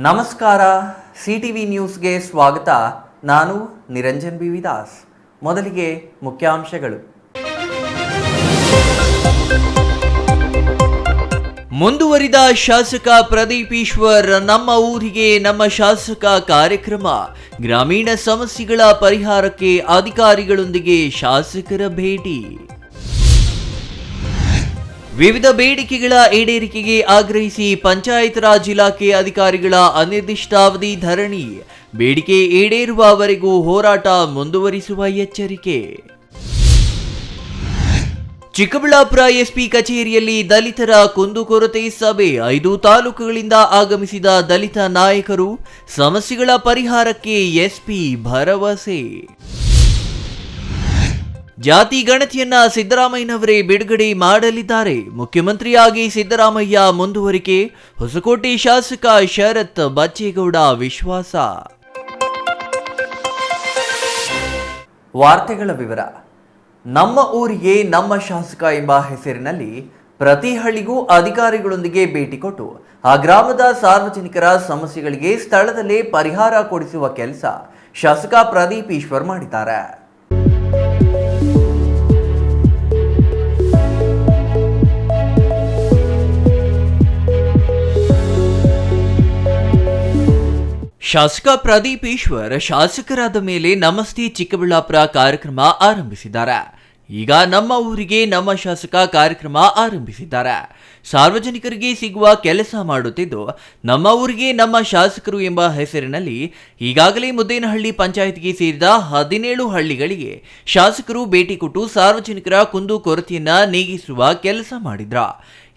ನಮಸ್ಕಾರ, ಸಿಟಿವಿ ನ್ಯೂಸ್ಗೆ ಸ್ವಾಗತ. ನಾನು ನಿರಂಜನ್ ಬಿ ವಿದಾಸ್. ಮೊದಲಿಗೆ ಮುಖ್ಯಾಂಶಗಳು. ಮುಂದುವರಿದ ಶಾಸಕ ಪ್ರದೀಪ್ ಈಶ್ವರ್ ನಮ್ಮ ಊರಿಗೆ ನಮ್ಮ ಶಾಸಕ ಕಾರ್ಯಕ್ರಮ. ಗ್ರಾಮೀಣ ಸಮಸ್ಯೆಗಳ ಪರಿಹಾರಕ್ಕೆ ಅಧಿಕಾರಿಗಳೊಂದಿಗೆ ಶಾಸಕರ ಭೇಟಿ. ವಿವಿಧ ಬೇಡಿಕೆಗಳ ಈಡೇರಿಕೆಗೆ ಆಗ್ರಹಿಸಿ ಪಂಚಾಯತ್ ರಾಜ್ ಇಲಾಖೆ ಅಧಿಕಾರಿಗಳ ಅನಿರ್ದಿಷ್ಟಾವಧಿ ಧರಣಿ. ಬೇಡಿಕೆ ಈಡೇರುವವರೆಗೂ ಹೋರಾಟ ಮುಂದುವರಿಸುವ ಎಚ್ಚರಿಕೆ. ಚಿಕ್ಕಬಳ್ಳಾಪುರ ಎಸ್ಪಿ ಕಚೇರಿಯಲ್ಲಿ ದಲಿತರ ಕುಂದುಕೊರತೆ ಸಭೆ. 5 ತಾಲೂಕುಗಳಿಂದ ಆಗಮಿಸಿದ ದಲಿತ ನಾಯಕರು. ಸಮಸ್ಯೆಗಳ ಪರಿಹಾರಕ್ಕೆ ಎಸ್ಪಿ ಭರವಸೆ. ಜಾತಿ ಗಣತಿಯನ್ನ ಸಿದ್ದರಾಮಯ್ಯನವರೇ ಬಿಡುಗಡೆ ಮಾಡಲಿದ್ದಾರೆ. ಮುಖ್ಯಮಂತ್ರಿಯಾಗಿ ಸಿದ್ದರಾಮಯ್ಯ ಮುಂದುವರಿಕೆ. ಹೊಸಕೋಟೆ ಶಾಸಕ ಶರತ್ ಬಚ್ಚೇಗೌಡ ವಿಶ್ವಾಸ. ವಾರ್ತೆಗಳ ವಿವರ. ನಮ್ಮ ಊರಿಗೆ ನಮ್ಮ ಶಾಸಕ ಎಂಬ ಹೆಸರಿನಲ್ಲಿ ಪ್ರತಿ ಹಳ್ಳಿಗೂ ಅಧಿಕಾರಿಗಳೊಂದಿಗೆ ಭೇಟಿ ಕೊಟ್ಟು ಆ ಗ್ರಾಮದ ಸಾರ್ವಜನಿಕರ ಸಮಸ್ಯೆಗಳಿಗೆ ಸ್ಥಳದಲ್ಲೇ ಪರಿಹಾರ ಕೊಡಿಸುವ ಕೆಲಸ ಶಾಸಕ ಪ್ರದೀಪ್ ಈಶ್ವರ್ ಮಾಡಿದ್ದಾರೆ. ಶಾಸಕ ಪ್ರದೀಪ್ ಈಶ್ವರ್ ಶಾಸಕರಾದ ಮೇಲೆ ನಮಸ್ತೆ ಚಿಕ್ಕಬಳ್ಳಾಪುರ ಕಾರ್ಯಕ್ರಮ ಆರಂಭಿಸಿದ್ದಾರೆ. ಈಗ ನಮ್ಮ ಊರಿಗೆ ನಮ್ಮ ಶಾಸಕ ಕಾರ್ಯಕ್ರಮ ಆರಂಭಿಸಿದ್ದಾರೆ. ಸಾರ್ವಜನಿಕರಿಗೆ ಸಿಗುವ ಕೆಲಸ ಮಾಡುತ್ತಿದ್ದು ನಮ್ಮ ಊರಿಗೆ ನಮ್ಮ ಶಾಸಕರು ಎಂಬ ಹೆಸರಿನಲ್ಲಿ ಈಗಾಗಲೇ ಮುದ್ದೇನಹಳ್ಳಿ ಪಂಚಾಯತ್ಗೆ ಸೇರಿದ 17 ಹಳ್ಳಿಗಳಿಗೆ ಶಾಸಕರು ಭೇಟಿ ಕೊಟ್ಟು ಸಾರ್ವಜನಿಕರ ಕುಂದು ಕೊರತೆಯನ್ನ ನೀಗಿಸುವ ಕೆಲಸ ಮಾಡಿದ್ರ.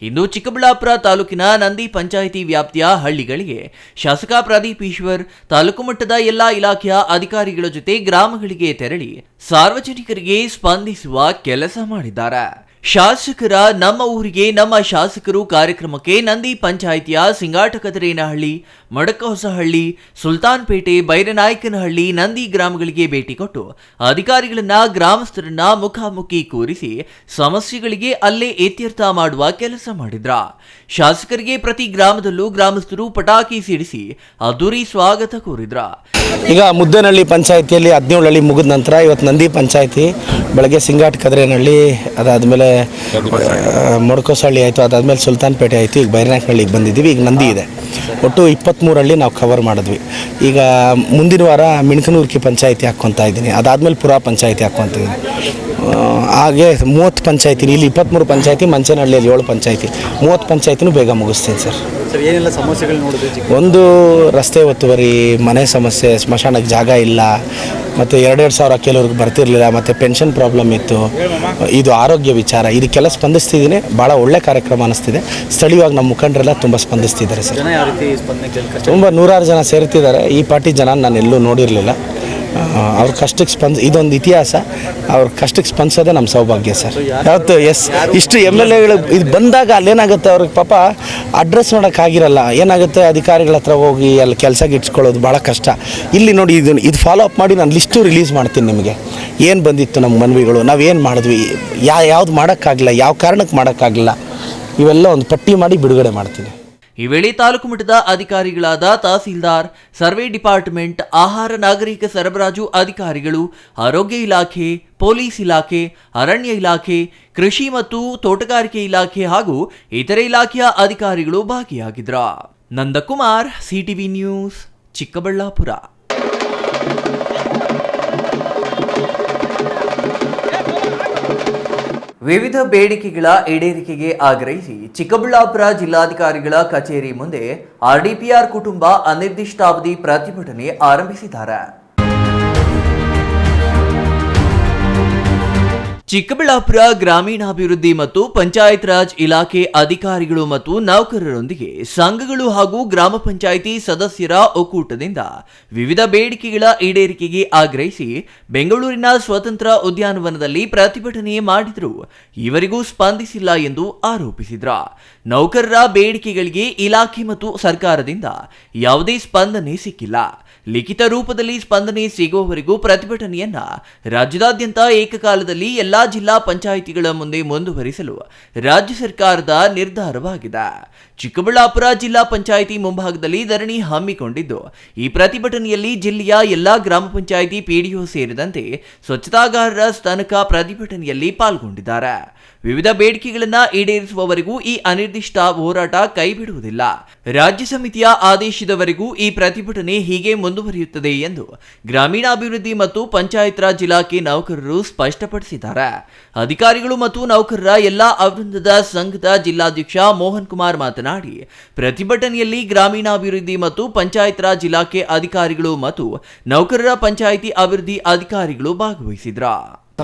ಇಂದು ಚಿಕ್ಕಬಳ್ಳಾಪುರ ತಾಲೂಕಿನ ನಂದಿ ಪಂಚಾಯಿತಿ ವ್ಯಾಪ್ತಿಯ ಹಳ್ಳಿಗಳಿಗೆ ಶಾಸಕ ಪ್ರದೀಪ್ ಈಶ್ವರ್ ತಾಲೂಕು ಮಟ್ಟದ ಎಲ್ಲಾ ಇಲಾಖೆಯ ಅಧಿಕಾರಿಗಳ ಜೊತೆ ಗ್ರಾಮಗಳಿಗೆ ತೆರಳಿ ಸಾರ್ವಜನಿಕರಿಗೆ ಸ್ಪಂದಿಸುವ ಕೆಲಸ ಮಾಡಿದ್ದಾರೆ. ಶಾಸಕರ ನಮ್ಮ ಊರಿಗೆ ನಮ್ಮ ಶಾಸಕರು ಕಾರ್ಯಕ್ರಮಕ್ಕೆ ನಂದಿ ಪಂಚಾಯಿತಿಯ ಸಿಂಗಾಟಕದರೇನಹಳ್ಳಿ, ಮಡಕಹೊಸಹಳ್ಳಿ, ಸುಲ್ತಾನ್ಪೇಟೆ, ಬೈರನಾಯಕನಹಳ್ಳಿ, ನಂದಿ ಗ್ರಾಮಗಳಿಗೆ ಭೇಟಿ ಕೊಟ್ಟು ಅಧಿಕಾರಿಗಳನ್ನ ಗ್ರಾಮಸ್ಥರನ್ನ ಮುಖಾಮುಖಿ ಕೂರಿಸಿ ಸಮಸ್ಯೆಗಳಿಗೆ ಅಲ್ಲೇ ಇತ್ಯರ್ಥ ಮಾಡುವ ಕೆಲಸ ಮಾಡಿದ್ರ. ಶಾಸಕರಿಗೆ ಪ್ರತಿ ಗ್ರಾಮದಲ್ಲೂ ಗ್ರಾಮಸ್ಥರು ಪಟಾಕಿ ಸಿಡಿಸಿ ಅದ್ದೂರಿ ಸ್ವಾಗತ ಕೋರಿದ್ರ. ಈಗ ಮುದ್ದೇನಹಳ್ಳಿ ಪಂಚಾಯಿತಿಯಲ್ಲಿ 17 ಹಳ್ಳಿ ಮುಗಿದ ನಂತರ ಇವತ್ತು ನಂದಿ ಪಂಚಾಯಿತಿ ಬೆಳಗ್ಗೆ ಸಿಂಗಾಟಕದರೇನಹಳ್ಳಿ, ಅದಾದಮೇಲೆ ಮೊಡಕೋಸಹಳ್ಳಿ ಆಯಿತು, ಅದಾದಮೇಲೆ ಸುಲ್ತಾನ್ಪೇಟೆ ಆಯಿತು, ಈಗ ಬೈರನಾಯಕನಹಳ್ಳಿಗೆ ಬಂದಿದ್ದೀವಿ. ಈಗ ನಂದಿ ಇದೆ. ಒಟ್ಟು 23 ಹಳ್ಳಿ ನಾವು ಕವರ್ ಮಾಡಿದ್ವಿ. ಈಗ ಮುಂದಿನ ವಾರ ಮಿಣಕನೂರ್ಕಿ ಪಂಚಾಯಿತಿ ಹಾಕ್ಕೊತಾ ಇದ್ದೀನಿ, ಅದಾದಮೇಲೆ ಪುರಾ ಪಂಚಾಯಿತಿ ಹಾಕ್ಕೊತಾ ಇದ್ದೀನಿ. ಹಾಗೆ 30 ಪಂಚಾಯಿತಿ, ಇಲ್ಲಿ 23 ಪಂಚಾಯಿತಿ, ಮಂಚನಹಳ್ಳಿಯಲ್ಲಿ 7 ಪಂಚಾಯಿತಿ, 30 ಪಂಚಾಯಿತಿನೂ ಬೇಗ ಮುಗಿಸ್ತೀನಿ ಸರ್. ಏನೆಲ್ಲ ಸಮಸ್ಯೆಗಳು ನೋಡಿದ್ರೆ? ಒಂದು ರಸ್ತೆ ಒತ್ತುವರಿ, ಮನೆ ಸಮಸ್ಯೆ, ಸ್ಮಶಾನಕ್ಕೆ ಜಾಗ ಇಲ್ಲ, ಮತ್ತು 2-2 ಸಾವಿರ ಕೆಲವ್ರಿಗೆ ಬರ್ತಿರ್ಲಿಲ್ಲ, ಮತ್ತು ಪೆನ್ಷನ್ ಪ್ರಾಬ್ಲಮ್ ಇತ್ತು. ಇದು ಆರೋಗ್ಯ ವಿಚಾರ, ಇದಕ್ಕೆಲ್ಲ ಸ್ಪಂದಿಸ್ತಿದ್ದೀನಿ. ಭಾಳ ಒಳ್ಳೆ ಕಾರ್ಯಕ್ರಮ ಅನ್ನಿಸ್ತಿದೆ. ಸ್ಥಳೀಯವಾಗಿ ನಮ್ಮ ಮುಖಂಡರೆಲ್ಲ ತುಂಬ ಸ್ಪಂದಿಸ್ತಿದ್ದಾರೆ ಸರ್. ತುಂಬ 100 ಜನ ಸೇರ್ತಿದ್ದಾರೆ. ಈ ಪಾರ್ಟಿ ಜನ ನಾನು ಎಲ್ಲೂ ನೋಡಿರಲಿಲ್ಲ. ಅವ್ರ ಕಷ್ಟಕ್ಕೆ ಇದೊಂದು ಇತಿಹಾಸ. ಅವ್ರ ಕಷ್ಟಕ್ಕೆ ಸ್ಪಂದಿಸೋದೇ ನಮ್ಮ ಸೌಭಾಗ್ಯ ಸರ್. ಯಾವತ್ತು ಇಷ್ಟು MLAಗಳು ಇದು ಬಂದಾಗ ಅಲ್ಲೇನಾಗುತ್ತೆ, ಅವ್ರಿಗೆ ಪಾಪ ಅಡ್ರೆಸ್ ಮಾಡೋಕ್ಕಾಗಿರಲ್ಲ. ಏನಾಗುತ್ತೆ, ಅಧಿಕಾರಿಗಳ ಹತ್ರ ಹೋಗಿ ಅಲ್ಲಿ ಕೆಲಸ ಗಿಟ್ಸ್ಕೊಳ್ಳೋದು ಭಾಳ ಕಷ್ಟ. ಇಲ್ಲಿ ನೋಡಿ, ಇದು ಫಾಲೋ ಅಪ್ ಮಾಡಿ ನಾನು ಲಿಸ್ಟು ರಿಲೀಸ್ ಮಾಡ್ತೀನಿ ನಿಮಗೆ. ಏನು ಬಂದಿತ್ತು ನಮ್ಮ ಮನವಿಗಳು, ನಾವೇನು ಮಾಡಿದ್ವಿ, ಯಾವ್ದು ಮಾಡೋಕ್ಕಾಗಲಿಲ್ಲ, ಯಾವ ಕಾರಣಕ್ಕೆ ಮಾಡೋಕ್ಕಾಗಲಿಲ್ಲ, ಇವೆಲ್ಲ ಒಂದು ಪಟ್ಟಿ ಮಾಡಿ ಬಿಡುಗಡೆ ಮಾಡ್ತೀನಿ. ಈ ವೇಳೆ ತಾಲೂಕು ಮಟ್ಟದ ಅಧಿಕಾರಿಗಳಾದ ತಹಸೀಲ್ದಾರ್, ಸರ್ವೆ ಡಿಪಾರ್ಟ್ಮೆಂಟ್, ಆಹಾರ ನಾಗರಿಕ ಸರಬರಾಜು ಅಧಿಕಾರಿಗಳು, ಆರೋಗ್ಯ ಇಲಾಖೆ, ಪೊಲೀಸ್ ಇಲಾಖೆ, ಅರಣ್ಯ ಇಲಾಖೆ, ಕೃಷಿ ಮತ್ತು ತೋಟಗಾರಿಕೆ ಇಲಾಖೆ ಹಾಗೂ ಇತರೆ ಇಲಾಖೆಯ ಅಧಿಕಾರಿಗಳು ಭಾಗಿಯಾಗಿದ್ರ. Nandakumar, CTV news, Chikkaballapura. ವಿವಿಧ ಬೇಡಿಕೆಗಳ ಈಡೇರಿಕೆಗೆ ಆಗ್ರಹಿಸಿ ಚಿಕ್ಕಬಳ್ಳಾಪುರ ಜಿಲ್ಲಾಧಿಕಾರಿಗಳ ಕಚೇರಿ ಮುಂದೆ RDPR ಕುಟುಂಬ ಅನಿರ್ದಿಷ್ಟಾವಧಿ ಪ್ರತಿಭಟನೆ ಆರಂಭಿಸಿದ್ದಾರೆ. ಚಿಕ್ಕಬಳ್ಳಾಪುರ ಗ್ರಾಮೀಣಾಭಿವೃದ್ಧಿ ಮತ್ತು ಪಂಚಾಯತ್ ರಾಜ್ ಇಲಾಖೆ ಅಧಿಕಾರಿಗಳು ಮತ್ತು ನೌಕರರೊಂದಿಗೆ ಸಂಘಗಳು ಹಾಗೂ ಗ್ರಾಮ ಪಂಚಾಯಿತಿ ಸದಸ್ಯರ ಒಕ್ಕೂಟದಿಂದ ವಿವಿಧ ಬೇಡಿಕೆಗಳ ಈಡೇರಿಕೆಗೆ ಆಗ್ರಹಿಸಿ ಬೆಂಗಳೂರಿನ ಸ್ವತಂತ್ರ ಉದ್ಯಾನವನದಲ್ಲಿ ಪ್ರತಿಭಟನೆ ಮಾಡಿದರು. ಇವರಿಗೂ ಸ್ಪಂದಿಸಿಲ್ಲ ಎಂದು ಆರೋಪಿಸಿದ್ರ. ನೌಕರರ ಬೇಡಿಕೆಗಳಿಗೆ ಇಲಾಖೆ ಮತ್ತು ಸರ್ಕಾರದಿಂದ ಯಾವುದೇ ಸ್ಪಂದನೆ ಸಿಕ್ಕಿಲ್ಲ. ಲಿಖಿತ ರೂಪದಲ್ಲಿ ಸ್ಪಂದನೆ ಸಿಗುವವರೆಗೂ ಪ್ರತಿಭಟನೆಯನ್ನ ರಾಜ್ಯದಾದ್ಯಂತ ಏಕಕಾಲದಲ್ಲಿ ಎಲ್ಲಾ ಜಿಲ್ಲಾ ಪಂಚಾಯಿತಿಗಳ ಮುಂದೆ ಮುಂದುವರಿಸಲು ರಾಜ್ಯ ಸರ್ಕಾರದ ನಿರ್ಧಾರವಾಗಿದೆ. ಚಿಕ್ಕಬಳ್ಳಾಪುರ ಜಿಲ್ಲಾ ಪಂಚಾಯಿತಿ ಮುಂಭಾಗದಲ್ಲಿ ಧರಣಿ ಹಮ್ಮಿಕೊಂಡಿದ್ದು, ಈ ಪ್ರತಿಭಟನೆಯಲ್ಲಿ ಜಿಲ್ಲೆಯ ಎಲ್ಲಾ ಗ್ರಾಮ ಪಂಚಾಯಿತಿ ಪಿಡಿಒ ಸೇರಿದಂತೆ ಸ್ವಚ್ಛತಾಗಾರರ ತನಕ ಪ್ರತಿಭಟನೆಯಲ್ಲಿ ಪಾಲ್ಗೊಂಡಿದ್ದಾರೆ. ವಿವಿಧ ಬೇಡಿಕೆಗಳನ್ನು ಈಡೇರಿಸುವವರೆಗೂ ಈ ಅನಿರ್ದಿಷ್ಟ ಹೋರಾಟ ಕೈಬಿಡುವುದಿಲ್ಲ. ರಾಜ್ಯ ಸಮಿತಿಯ ಆದೇಶದವರೆಗೂ ಈ ಪ್ರತಿಭಟನೆ ಹೀಗೆ ಮುಂದುವರಿಯುತ್ತದೆ ಎಂದು ಗ್ರಾಮೀಣಾಭಿವೃದ್ಧಿ ಮತ್ತು ಪಂಚಾಯತ್ ರಾಜ್ ಇಲಾಖೆ ನೌಕರರು ಸ್ಪಷ್ಟಪಡಿಸಿದ್ದಾರೆ. ಅಧಿಕಾರಿಗಳು ಮತ್ತು ನೌಕರರ ಎಲ್ಲಾ ವೃಂದದ ಸಂಘದ ಜಿಲ್ಲಾಧ್ಯಕ್ಷ ಮೋಹನ್ ಕುಮಾರ್ ಮಾತನಾಡಿ, ಪ್ರತಿಭಟನೆಯಲ್ಲಿ ಗ್ರಾಮೀಣಾಭಿವೃದ್ಧಿ ಮತ್ತು ಪಂಚಾಯತ್ ರಾಜ್ ಇಲಾಖೆ ಅಧಿಕಾರಿಗಳು ಮತ್ತು ನೌಕರರ ಪಂಚಾಯಿತಿ ಅಭಿವೃದ್ಧಿ ಅಧಿಕಾರಿಗಳು ಭಾಗವಹಿಸಿದ್ರು.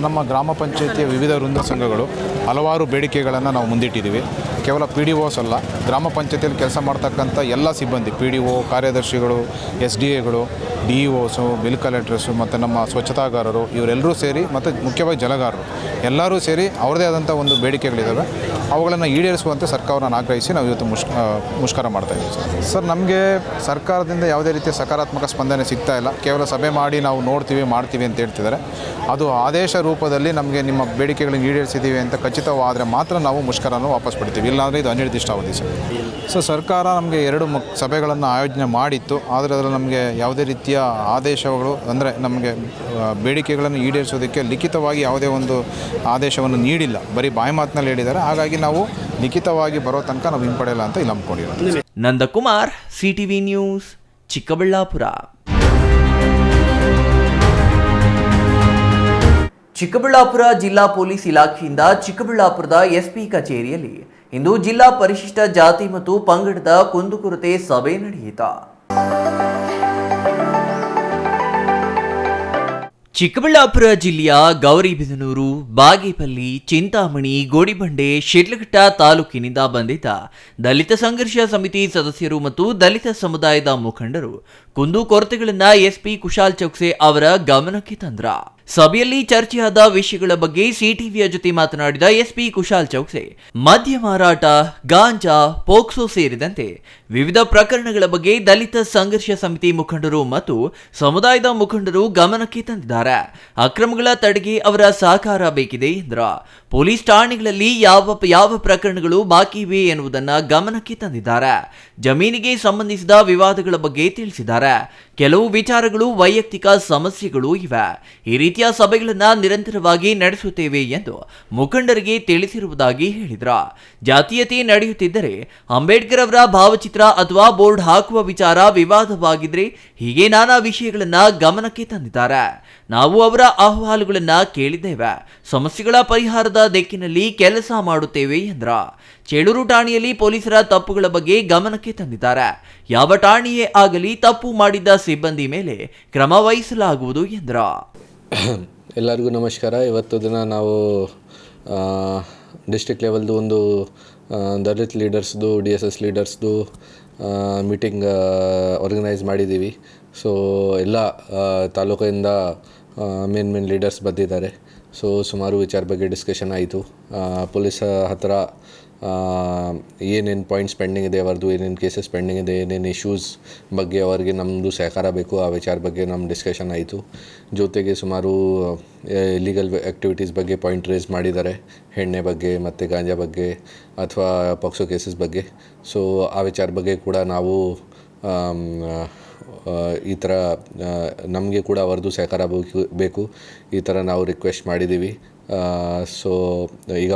ನಮ್ಮ ಗ್ರಾಮ ಪಂಚಾಯಿತಿಯ ವಿವಿಧ ವೃಂದ ಸಂಘಗಳು ಹಲವಾರು ಬೇಡಿಕೆಗಳನ್ನು ನಾವು ಮುಂದಿಟ್ಟಿದ್ದೀವಿ. ಕೇವಲ PDOs ಅಲ್ಲ, ಗ್ರಾಮ ಪಂಚಾಯಿತಿಯಲ್ಲಿ ಕೆಲಸ ಮಾಡ್ತಕ್ಕಂಥ ಎಲ್ಲ ಸಿಬ್ಬಂದಿ, PDO, ಕಾರ್ಯದರ್ಶಿಗಳು, SDAಗಳು, DEOಸು, ಬಿಲ್ ಕಲೆಕ್ಟರ್ಸು ಮತ್ತು ನಮ್ಮ ಸ್ವಚ್ಛತಾಗಾರರು ಇವರೆಲ್ಲರೂ ಸೇರಿ ಮತ್ತು ಮುಖ್ಯವಾಗಿ ಜಲಗಾರರು ಎಲ್ಲರೂ ಸೇರಿ ಅವ್ರದ್ದೇ ಆದಂಥ ಒಂದು ಬೇಡಿಕೆಗಳಿದ್ದಾವೆ. ಅವುಗಳನ್ನು ಈಡೇರಿಸುವಂತೆ ಸರ್ಕಾರವನ್ನು ಆಗ್ರಹಿಸಿ ನಾವು ಇವತ್ತು ಮುಷ್ಕರ ಮಾಡ್ತಾಯಿದ್ದೀವಿ. ಸರ್, ನಮಗೆ ಸರ್ಕಾರದಿಂದ ಯಾವುದೇ ರೀತಿಯ ಸಕಾರಾತ್ಮಕ ಸ್ಪಂದನೆ ಸಿಗ್ತಾ ಇಲ್ಲ. ಕೇವಲ ಸಭೆ ಮಾಡಿ ನಾವು ನೋಡ್ತೀವಿ ಮಾಡ್ತೀವಿ ಅಂತ ಹೇಳ್ತಿದ್ದಾರೆ. ಅದು ಆದೇಶ ರೂಪದಲ್ಲಿ ನಮಗೆ ನಿಮ್ಮ ಬೇಡಿಕೆಗಳನ್ನು ಈಡೇರಿಸಿದ್ದೀವಿ ಅಂತ ಖಚಿತವಾದರೆ ಮಾತ್ರ ನಾವು ಮುಷ್ಕರನ್ನು ವಾಪಸ್ ಪಡ್ತೀವಿ, ಇಲ್ಲಾಂದರೆ ಇದು ಅನಿರ್ದಿಷ್ಟಾವಧಿ ಸರ್. ಸೊ ಸರ್ಕಾರ ನಮಗೆ 2 ಸಭೆಗಳನ್ನು ಆಯೋಜನೆ ಮಾಡಿತ್ತು, ಆದರೆ ಅದರಲ್ಲಿ ನಮಗೆ ಯಾವುದೇ ರೀತಿಯ ಆದೇಶಗಳು ಅಂದರೆ ನಮಗೆ ಬೇಡಿಕೆಗಳನ್ನು ಈಡೇರಿಸೋದಕ್ಕೆ ಲಿಖಿತವಾಗಿ ಯಾವುದೇ ಒಂದು ಆದೇಶವನ್ನು ನೀಡಿಲ್ಲ, ಬರೀ ಬಾಯಿ ಮಾತಿನಲ್ಲಿ ಹೇಳಿದ್ದಾರೆ. ಹಾಗಾಗಿ ನಾವು ಲಿಖಿತವಾಗಿ ಬರೋ ತನಕ ನಾವು ಹಿಂಪಡೆಯಲ್ಲ ಅಂತ ಇಲ್ಲಿ ನಂಬ್ಕೊಂಡಿರೋದು. Nandakumar, CTV news, Chikkaballapur. ಚಿಕ್ಕಬಳ್ಳಾಪುರ ಜಿಲ್ಲಾ ಪೊಲೀಸ್ ಇಲಾಖೆಯಿಂದ ಚಿಕ್ಕಬಳ್ಳಾಪುರದ SP ಕಚೇರಿಯಲ್ಲಿ ಇಂದು ಜಿಲ್ಲಾ ಪರಿಶಿಷ್ಟ ಜಾತಿ ಮತ್ತು ಪಂಗಡದ ಕುಂದುಕೊರತೆ ಸಭೆ ನಡೆಯಿತು. ಚಿಕ್ಕಬಳ್ಳಾಪುರ ಜಿಲ್ಲೆಯ ಗೌರಿಬಿದನೂರು, ಬಾಗೇಪಲ್ಲಿ, ಚಿಂತಾಮಣಿ, ಗೋಡಿಬಂಡೆ, ಶಿಡ್ಲಘಟ್ಟ ತಾಲೂಕಿನಿಂದ ಬಂದಿದ್ದ ದಲಿತ ಸಂಘರ್ಷ ಸಮಿತಿ ಸದಸ್ಯರು ಮತ್ತು ದಲಿತ ಸಮುದಾಯದ ಮುಖಂಡರು ಕುಂದುಕೊರತೆಗಳನ್ನು SP ಕುಶಾಲ್ ಚೌಕ್ಸೆ ಅವರ ಗಮನಕ್ಕೆ ತಂದ್ರ. ಸಭೆಯಲ್ಲಿ ಚರ್ಚೆಯಾದ ವಿಷಯಗಳ ಬಗ್ಗೆ CTVಯ ಜೊತೆ ಮಾತನಾಡಿದ SP ಕುಶಾಲ್ ಚೌಕ್ಸೆ, ಮದ್ಯ ಮಾರಾಟ, ಗಾಂಜಾ, ಪೋಕ್ಸೋ ಸೇರಿದಂತೆ ವಿವಿಧ ಪ್ರಕರಣಗಳ ಬಗ್ಗೆ ದಲಿತ ಸಂಘರ್ಷ ಸಮಿತಿ ಮುಖಂಡರು ಮತ್ತು ಸಮುದಾಯದ ಮುಖಂಡರು ಗಮನಕ್ಕೆ ತಂದಿದ್ದಾರೆ. ಅಕ್ರಮಗಳ ತಡೆಗೆ ಅವರ ಸಹಕಾರ ಬೇಕಿದೆ ಎಂದರು. ಪೊಲೀಸ್ ಠಾಣೆಗಳಲ್ಲಿ ಯಾವ ಪ್ರಕರಣಗಳು ಬಾಕಿ ಇವೆ ಎನ್ನುವುದನ್ನು ಗಮನಕ್ಕೆ ತಂದಿದ್ದಾರೆ. ಜಮೀನಿಗೆ ಸಂಬಂಧಿಸಿದ ವಿವಾದಗಳ ಬಗ್ಗೆ ತಿಳಿಸಿದ್ದಾರೆ. ಕೆಲವು ವಿಚಾರಗಳು ವೈಯಕ್ತಿಕ ಸಮಸ್ಯೆಗಳು ಇವೆ. ಈ ರೀತಿಯ ಸಭೆಗಳನ್ನು ನಿರಂತರವಾಗಿ ನಡೆಸುತ್ತೇವೆ ಎಂದು ಮುಖಂಡರಿಗೆ ತಿಳಿಸಿರುವುದಾಗಿ ಹೇಳಿದರು. ಜಾತೀಯತೆ ನಡೆಯುತ್ತಿದ್ದರೆ ಅಂಬೇಡ್ಕರ್ ಅವರ ಭಾವಚಿತ್ರ ಅಥವಾ ಬೋರ್ಡ್ ಹಾಕುವ ವಿಚಾರ ವಿವಾದವಾಗಿದ್ರೆ ಹೀಗೆ ನಾನಾ ವಿಷಯಗಳನ್ನು ಗಮನಕ್ಕೆ ತಂದಿದ್ದಾರೆ. ನಾವು ಅವರ ಅಹವಾಲುಗಳನ್ನು ಕೇಳಿದ್ದೇವೆ. ಸಮಸ್ಯೆಗಳ ಪರಿಹಾರದ ದಿಕ್ಕಿನಲ್ಲಿ ಕೆಲಸ ಮಾಡುತ್ತೇವೆ ಎಂದ್ರ. ಚೇಳೂರು ಠಾಣೆಯಲ್ಲಿ ಪೊಲೀಸರ ತಪ್ಪುಗಳ ಬಗ್ಗೆ ಗಮನಕ್ಕೆ ತಂದಿದ್ದಾರೆ. ಯಾವ ಠಾಣೆಯೇ ಆಗಲಿ ತಪ್ಪು ಮಾಡಿದ್ದ ಸಿಬ್ಬಂದಿ ಮೇಲೆ ಕ್ರಮ ವಹಿಸಲಾಗುವುದು ಎಂದ್ರ. ಎಲ್ಲರಿಗೂ ನಮಸ್ಕಾರ. ಇವತ್ತು ದಿನ ನಾವು ಡಿಸ್ಟ್ರಿಕ್ಟ್ ಲೆವೆಲ್ದು ಒಂದು ದಲಿತ್ ಲೀಡರ್ಸ್ದು, DSS ಲೀಡರ್ಸ್ದು ಮೀಟಿಂಗ್ ಆರ್ಗನೈಸ್ ಮಾಡಿದ್ದೀವಿ. ಸೊ ಎಲ್ಲ ತಾಲೂಕಿಂದ ಮೇನ್ ಲೀಡರ್ಸ್ ಬಂದಿದ್ದಾರೆ. ಸೊ ಸುಮಾರು ವಿಚಾರ ಬಗ್ಗೆ ಡಿಸ್ಕಷನ್ ಆಯಿತು. ಪೊಲೀಸ್ ಹತ್ರ ಏನೇನು ಪಾಯಿಂಟ್ಸ್ ಪೆಂಡಿಂಗ್ ಇದೆ, ಅವ್ರದ್ದು ಏನೇನು ಕೇಸಸ್ ಪೆಂಡಿಂಗ್ ಇದೆ, ಏನೇನು ಇಶ್ಯೂಸ್ ಬಗ್ಗೆ ಅವರಿಗೆ ನಮ್ಮದು ಸಹಕಾರ ಬೇಕು, ಆ ವಿಚಾರ ಬಗ್ಗೆ ನಮ್ಮ ಡಿಸ್ಕಷನ್ ಆಯಿತು. ಜೊತೆಗೆ ಸುಮಾರು ಇಲೀಗಲ್ ಆ್ಯಕ್ಟಿವಿಟೀಸ್ ಬಗ್ಗೆ ಪಾಯಿಂಟ್ ರೇಸ್ ಮಾಡಿದ್ದಾರೆ, ಎಣ್ಣೆ ಬಗ್ಗೆ ಮತ್ತು ಗಾಂಜಾ ಬಗ್ಗೆ ಅಥವಾ ಪಾಕ್ಸೋ ಕೇಸಸ್ ಬಗ್ಗೆ. ಸೊ ಆ ವಿಚಾರ ಬಗ್ಗೆ ಕೂಡ ನಾವು ಈ ಥರ ನಮಗೆ ಕೂಡ ಅವ್ರದ್ದು ಸಹಕಾರ ಬೇಕು, ಈ ಥರ ನಾವು ರಿಕ್ವೆಸ್ಟ್ ಮಾಡಿದ್ದೀವಿ. ಸೊ ಈಗ